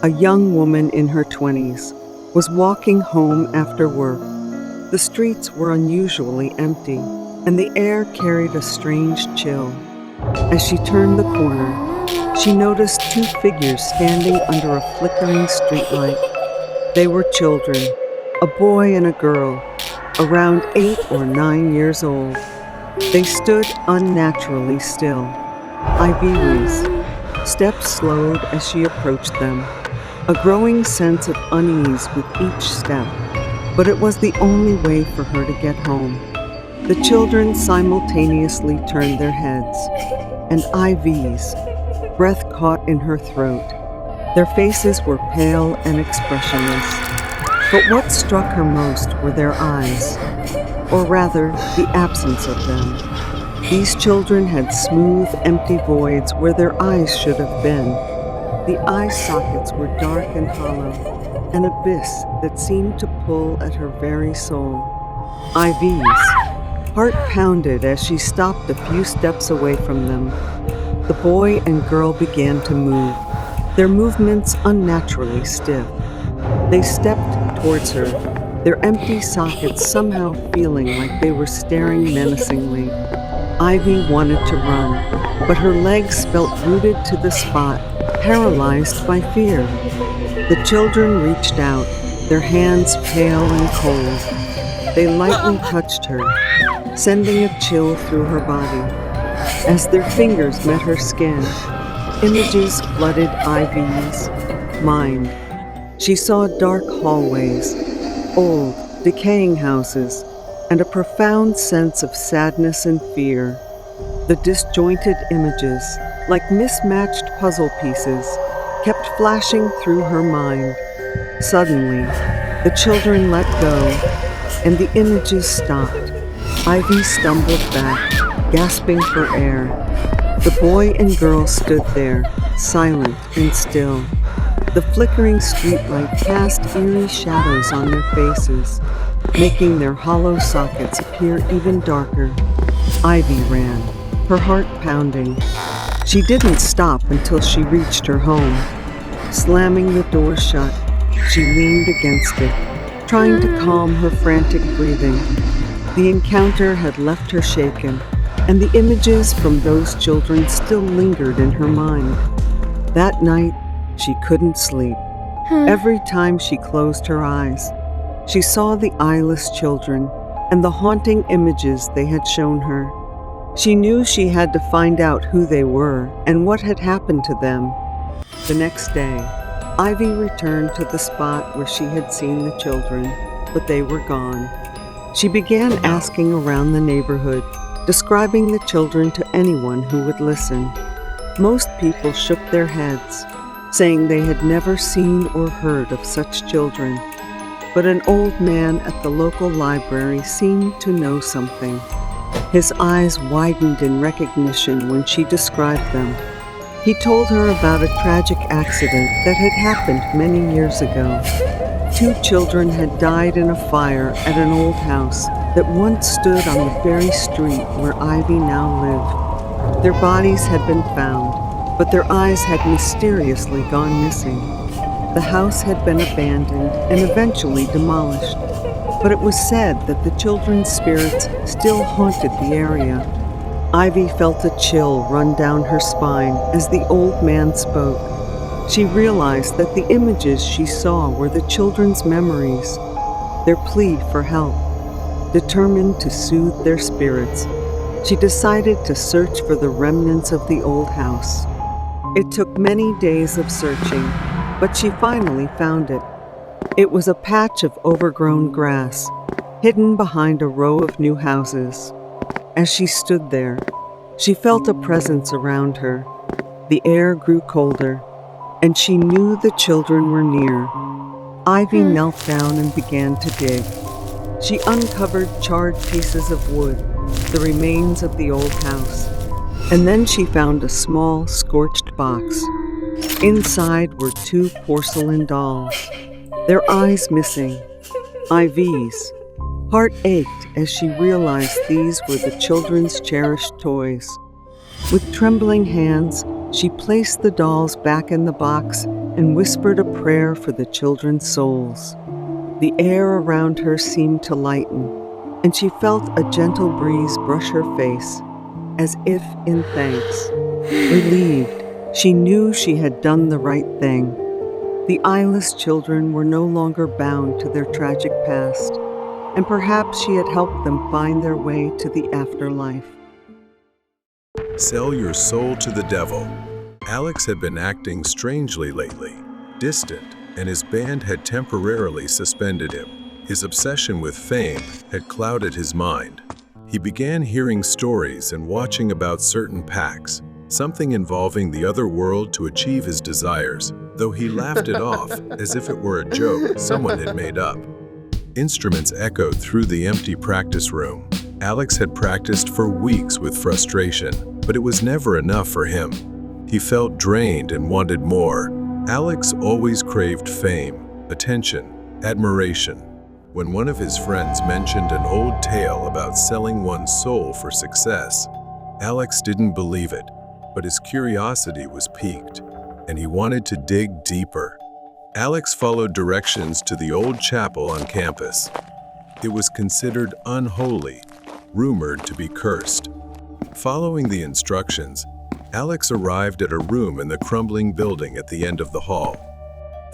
a young woman in her 20s, was walking home after work. The streets were unusually empty, and the air carried a strange chill. As she turned the corner, she noticed 2 figures standing under a flickering streetlight. They were children, a boy and a girl, around 8 or 9 years old. They stood unnaturally still. Ivy winced. Steps slowed as she approached them, a growing sense of unease with each step. But it was the only way for her to get home. The children simultaneously turned their heads, and Ivy's breath caught in her throat. Their faces were pale and expressionless. But what struck her most were their eyes, or rather, the absence of them. These children had smooth, empty voids where their eyes should have been. The eye sockets were dark and hollow, an abyss that seemed to pull at her very soul. Ivy's heart pounded as she stopped a few steps away from them. The boy and girl began to move, their movements unnaturally stiff. They stepped towards her, their empty sockets somehow feeling like they were staring menacingly. Ivy wanted to run, but her legs felt rooted to the spot, paralyzed by fear. The children reached out, their hands pale and cold. They lightly touched her, sending a chill through her body. As their fingers met her skin, images flooded Ivy's mind. She saw dark hallways, old, decaying houses, and a profound sense of sadness and fear. The disjointed images, like mismatched puzzle pieces, kept flashing through her mind. Suddenly, the children let go, and the images stopped. Ivy stumbled back, gasping for air. The boy and girl stood there, silent and still. The flickering streetlight cast eerie shadows on their faces, making their hollow sockets appear even darker. Ivy ran, her heart pounding. She didn't stop until she reached her home. Slamming the door shut, she leaned against it, trying to calm her frantic breathing. The encounter had left her shaken, and the images from those children still lingered in her mind. That night, she couldn't sleep. Every time she closed her eyes, she saw the eyeless children and the haunting images they had shown her. She knew she had to find out who they were and what had happened to them. The next day, Ivy returned to the spot where she had seen the children, but they were gone. She began asking around the neighborhood, describing the children to anyone who would listen. Most people shook their heads, saying they had never seen or heard of such children. But an old man at the local library seemed to know something. His eyes widened in recognition when she described them. He told her about a tragic accident that had happened many years ago. 2 children had died in a fire at an old house that once stood on the very street where Ivy now lived. Their bodies had been found, but their eyes had mysteriously gone missing. The house had been abandoned and eventually demolished, but it was said that the children's spirits still haunted the area. Ivy felt a chill run down her spine as the old man spoke. She realized that the images she saw were the children's memories, their plea for help, determined to soothe their spirits. She decided to search for the remnants of the old house. It took many days of searching, but she finally found it. It was a patch of overgrown grass, hidden behind a row of new houses. As she stood there, she felt a presence around her. The air grew colder, and she knew the children were near. Ivy knelt down and began to dig. She uncovered charred pieces of wood, the remains of the old house, and then she found a small, scorched box. Inside were 2 porcelain dolls, their eyes missing. Ivy's heart ached as she realized these were the children's cherished toys. With trembling hands, she placed the dolls back in the box and whispered a prayer for the children's souls. The air around her seemed to lighten, and she felt a gentle breeze brush her face, as if in thanks. Relieved, she knew she had done the right thing. The eyeless children were no longer bound to their tragic past, and perhaps she had helped them find their way to the afterlife. Sell your soul to the devil. Alex had been acting strangely lately, distant, and his band had temporarily suspended him. His obsession with fame had clouded his mind. He began hearing stories and watching about certain pacts, something involving the other world to achieve his desires, though he laughed it off as if it were a joke someone had made up. Instruments echoed through the empty practice room. Alex had practiced for weeks with frustration, but it was never enough for him. He felt drained and wanted more. Alex always craved fame, attention, admiration. When one of his friends mentioned an old tale about selling one's soul for success, Alex didn't believe it, but his curiosity was piqued, and he wanted to dig deeper. Alex followed directions to the old chapel on campus. It was considered unholy, rumored to be cursed. Following the instructions, Alex arrived at a room in the crumbling building at the end of the hall.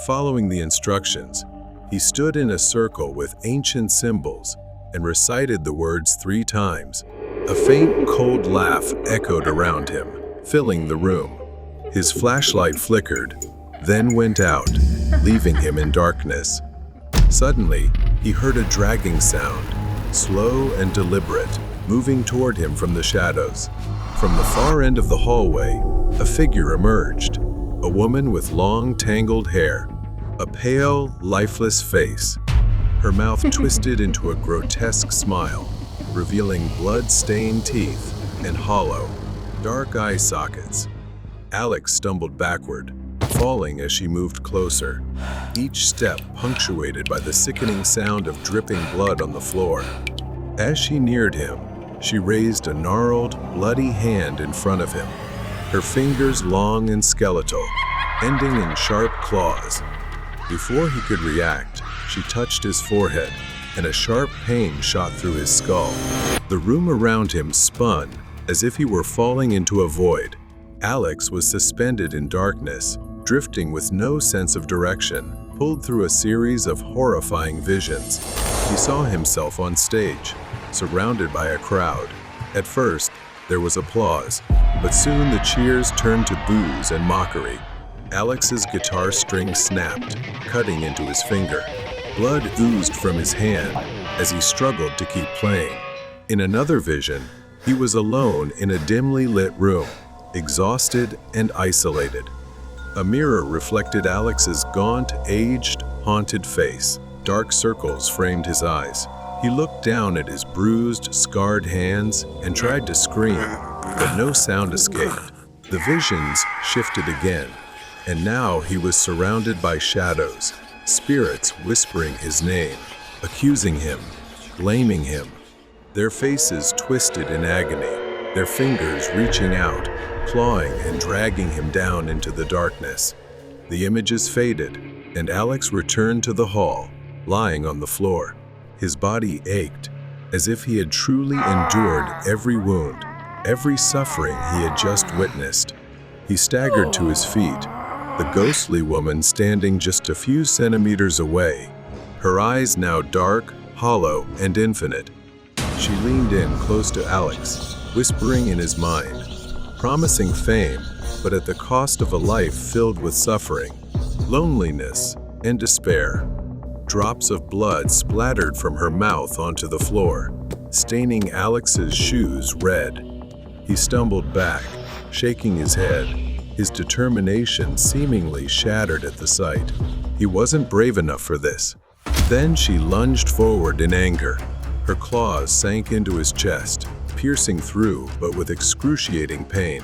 Following the instructions, he stood in a circle with ancient symbols and recited the words 3 times. A faint, cold laugh echoed around him, filling the room. His flashlight flickered, then went out, leaving him in darkness. Suddenly, he heard a dragging sound, slow and deliberate, moving toward him from the shadows. From the far end of the hallway, a figure emerged, a woman with long, tangled hair, a pale, lifeless face. Her mouth twisted into a grotesque smile, revealing blood-stained teeth and hollow, dark eye sockets. Alex stumbled backward, falling as she moved closer, each step punctuated by the sickening sound of dripping blood on the floor. As she neared him, she raised a gnarled, bloody hand in front of him, her fingers long and skeletal, ending in sharp claws. Before he could react, she touched his forehead, and a sharp pain shot through his skull. The room around him spun, as if he were falling into a void. Alex was suspended in darkness, drifting with no sense of direction, pulled through a series of horrifying visions. He saw himself on stage, surrounded by a crowd. At first, there was applause, but soon the cheers turned to boos and mockery. Alex's guitar string snapped, cutting into his finger. Blood oozed from his hand as he struggled to keep playing. In another vision, he was alone in a dimly lit room, exhausted and isolated. A mirror reflected Alex's gaunt, aged, haunted face. Dark circles framed his eyes. He looked down at his bruised, scarred hands and tried to scream, but no sound escaped. The visions shifted again, and now he was surrounded by shadows, spirits whispering his name, accusing him, blaming him. Their faces twisted in agony, their fingers reaching out, clawing and dragging him down into the darkness. The images faded, and Alex returned to the hall, lying on the floor. His body ached, as if he had truly endured every wound, every suffering he had just witnessed. He staggered to his feet, the ghostly woman standing just a few centimeters away, her eyes now dark, hollow, and infinite. She leaned in close to Alex, whispering in his mind, promising fame, but at the cost of a life filled with suffering, loneliness, and despair. Drops of blood splattered from her mouth onto the floor, staining Alex's shoes red. He stumbled back, shaking his head, his determination seemingly shattered at the sight. He wasn't brave enough for this. Then she lunged forward in anger. Her claws sank into his chest, piercing through, but with excruciating pain.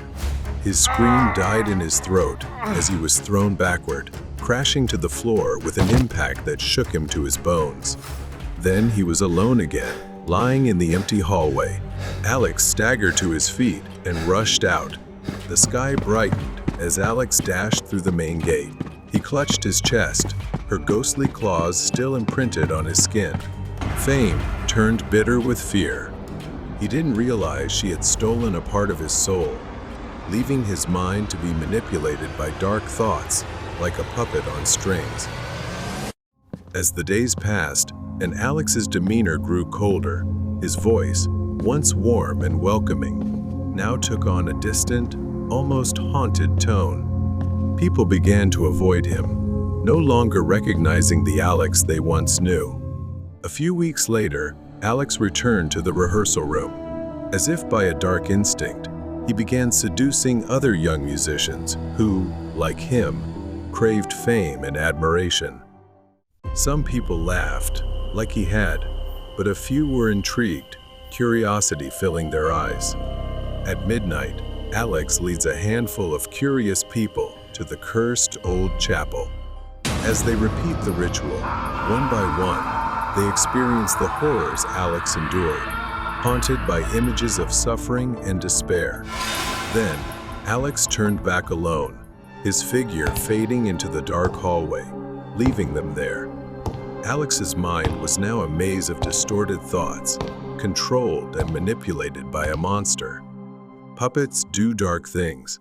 His scream died in his throat as he was thrown backward, crashing to the floor with an impact that shook him to his bones. Then he was alone again, lying in the empty hallway. Alex staggered to his feet and rushed out. The sky brightened as Alex dashed through the main gate. He clutched his chest, her ghostly claws still imprinted on his skin. Fame turned bitter with fear. He didn't realize she had stolen a part of his soul, leaving his mind to be manipulated by dark thoughts like a puppet on strings. As the days passed and Alex's demeanor grew colder, his voice, once warm and welcoming, now took on a distant, almost haunted tone. People began to avoid him, no longer recognizing the Alex they once knew. A few weeks later, Alex returned to the rehearsal room. As if by a dark instinct, he began seducing other young musicians who, like him, craved fame and admiration. Some people laughed, like he had, but a few were intrigued, curiosity filling their eyes. At midnight, Alex leads a handful of curious people to the cursed old chapel. As they repeat the ritual, one by one, they experience the horrors Alex endured, haunted by images of suffering and despair. Then, Alex turned back alone, his figure fading into the dark hallway, leaving them there. Alex's mind was now a maze of distorted thoughts, controlled and manipulated by a monster. Puppets do dark things.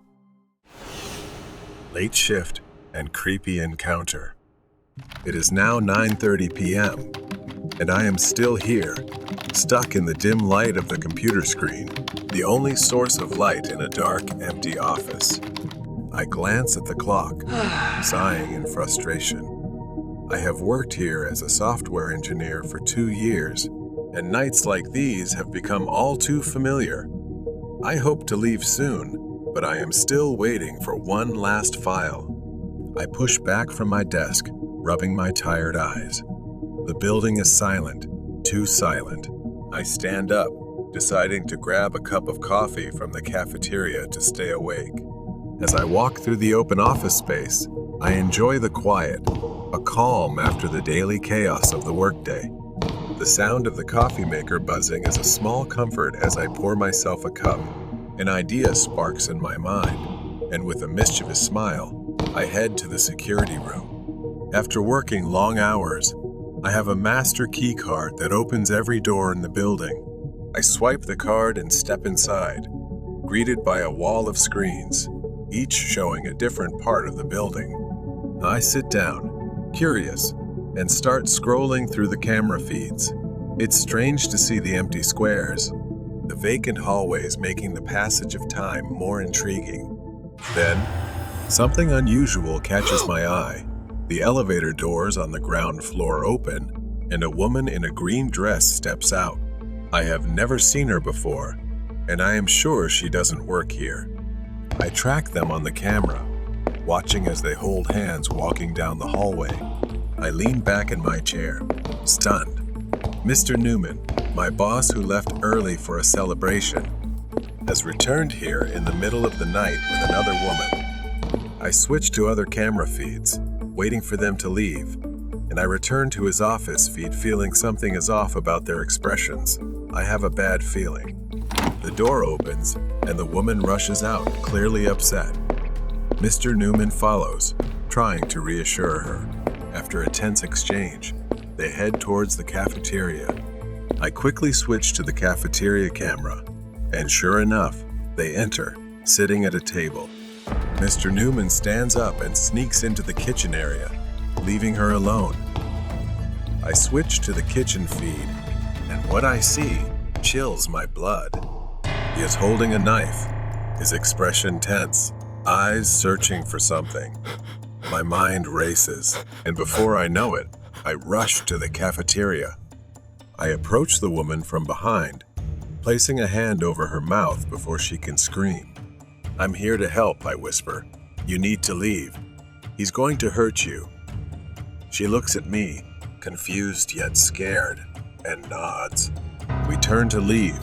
Late shift and creepy encounter. It is now 9:30 p.m., and I am still here, stuck in the dim light of the computer screen, the only source of light in a dark, empty office. I glance at the clock, sighing in frustration. I have worked here as a software engineer for 2 years, and nights like these have become all too familiar. I hope to leave soon, but I am still waiting for one last file. I push back from my desk, rubbing my tired eyes. The building is silent, too silent. I stand up, deciding to grab a cup of coffee from the cafeteria to stay awake. As I walk through the open office space, I enjoy the quiet, a calm after the daily chaos of the workday. The sound of the coffee maker buzzing is a small comfort as I pour myself a cup. An idea sparks in my mind, and with a mischievous smile, I head to the security room. After working long hours, I have a master key card that opens every door in the building. I swipe the card and step inside, greeted by a wall of screens, each showing a different part of the building. I sit down, curious, and start scrolling through the camera feeds. It's strange to see the empty squares, the vacant hallways making the passage of time more intriguing. Then, something unusual catches my eye. The elevator doors on the ground floor open, and a woman in a green dress steps out. I have never seen her before, and I am sure she doesn't work here. I track them on the camera, watching as they hold hands walking down the hallway. I lean back in my chair, stunned. Mr. Newman, my boss who left early for a celebration, has returned here in the middle of the night with another woman. I switch to other camera feeds, waiting for them to leave, and I return to his office feed feeling something is off about their expressions. I have a bad feeling. The door opens, and the woman rushes out, clearly upset. Mr. Newman follows, trying to reassure her. After a tense exchange, they head towards the cafeteria. I quickly switch to the cafeteria camera, and sure enough, they enter, sitting at a table. Mr. Newman stands up and sneaks into the kitchen area, leaving her alone. I switch to the kitchen feed, and what I see chills my blood. He is holding a knife, his expression tense, eyes searching for something. My mind races, and before I know it, I rush to the cafeteria. I approach the woman from behind, placing a hand over her mouth before she can scream. "I'm here to help," I whisper. "You need to leave. He's going to hurt you." She looks at me, confused yet scared, and nods. We turn to leave,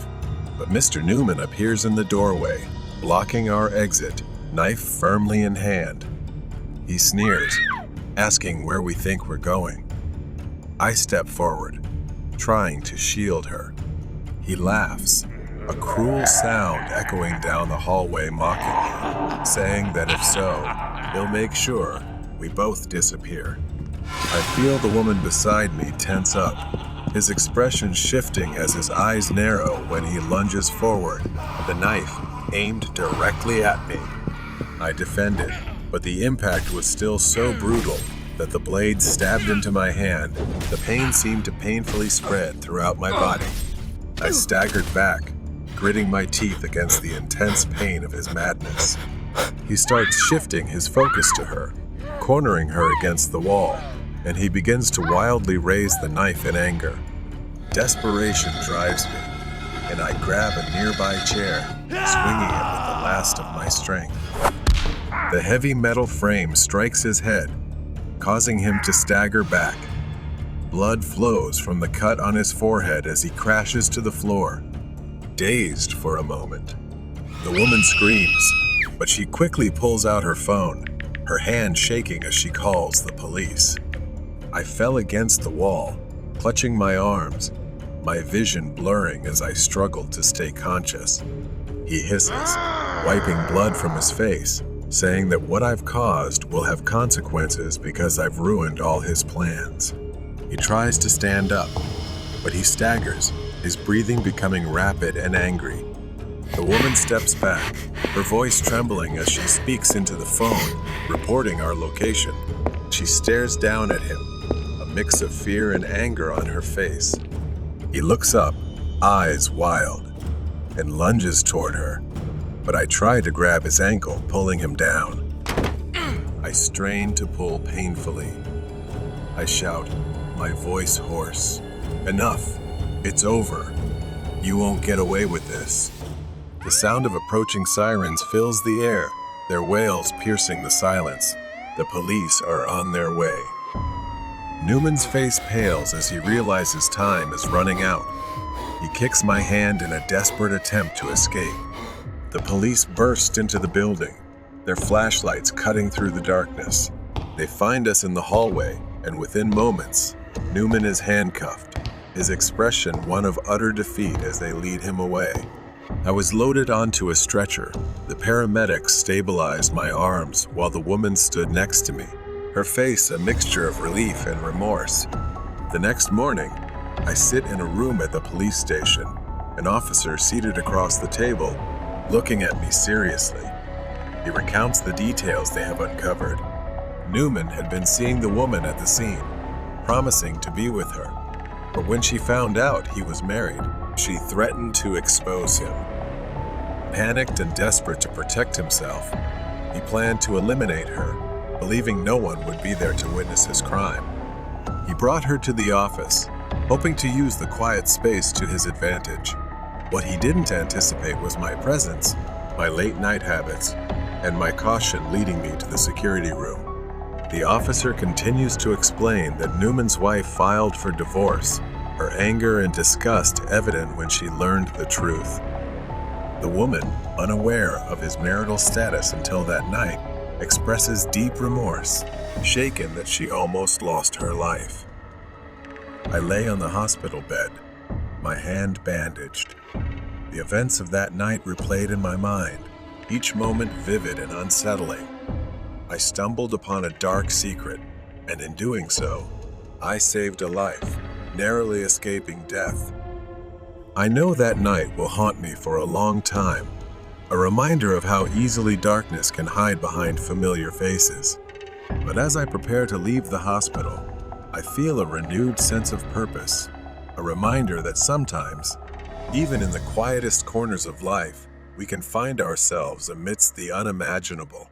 but Mr. Newman appears in the doorway, blocking our exit, knife firmly in hand. He sneers, asking where we think we're going. I step forward, trying to shield her. He laughs, a cruel sound echoing down the hallway mockingly, saying that if so, he'll make sure we both disappear. I feel the woman beside me tense up, his expression shifting as his eyes narrow when he lunges forward, the knife aimed directly at me. I defended, but the impact was still so brutal that the blade stabbed into my hand. The pain seemed to painfully spread throughout my body. I staggered back, gritting my teeth against the intense pain of his madness. He starts shifting his focus to her, cornering her against the wall, and he begins to wildly raise the knife in anger. Desperation drives me, and I grab a nearby chair, swinging it with the last of my strength. The heavy metal frame strikes his head, causing him to stagger back. Blood flows from the cut on his forehead as he crashes to the floor, dazed for a moment. The woman screams, but she quickly pulls out her phone, her hand shaking as she calls the police. I fell against the wall, clutching my arms, my vision blurring as I struggled to stay conscious. He hisses, wiping blood from his face, saying that what I've caused will have consequences because I've ruined all his plans. He tries to stand up, but he staggers, his breathing becoming rapid and angry. The woman steps back, her voice trembling as she speaks into the phone, reporting our location. She stares down at him, a mix of fear and anger on her face. He looks up, eyes wild, and lunges toward her, but I try to grab his ankle, pulling him down. I strain to pull painfully. I shout, my voice hoarse, "Enough! It's over. You won't get away with this." The sound of approaching sirens fills the air, their wails piercing the silence. The police are on their way. Newman's face pales as he realizes time is running out. He kicks my hand in a desperate attempt to escape. The police burst into the building, their flashlights cutting through the darkness. They find us in the hallway, and within moments, Newman is handcuffed, his expression one of utter defeat as they lead him away. I was loaded onto a stretcher. The paramedics stabilized my arms while the woman stood next to me, her face a mixture of relief and remorse. The next morning, I sit in a room at the police station, an officer seated across the table, looking at me seriously. He recounts the details they have uncovered. Newman had been seeing the woman at the scene, promising to be with her. But when she found out he was married, she threatened to expose him. Panicked and desperate to protect himself, he planned to eliminate her, believing no one would be there to witness his crime. He brought her to the office, hoping to use the quiet space to his advantage. What he didn't anticipate was my presence, my late-night habits, and my caution leading me to the security room. The officer continues to explain that Newman's wife filed for divorce, her anger and disgust evident when she learned the truth. The woman, unaware of his marital status until that night, expresses deep remorse, shaken that she almost lost her life. I lay on the hospital bed, my hand bandaged. The events of that night replayed in my mind, each moment vivid and unsettling. I stumbled upon a dark secret, and in doing so, I saved a life, narrowly escaping death. I know that night will haunt me for a long time, a reminder of how easily darkness can hide behind familiar faces. But as I prepare to leave the hospital, I feel a renewed sense of purpose, a reminder that sometimes Even in the quietest corners of life, we can find ourselves amidst the unimaginable.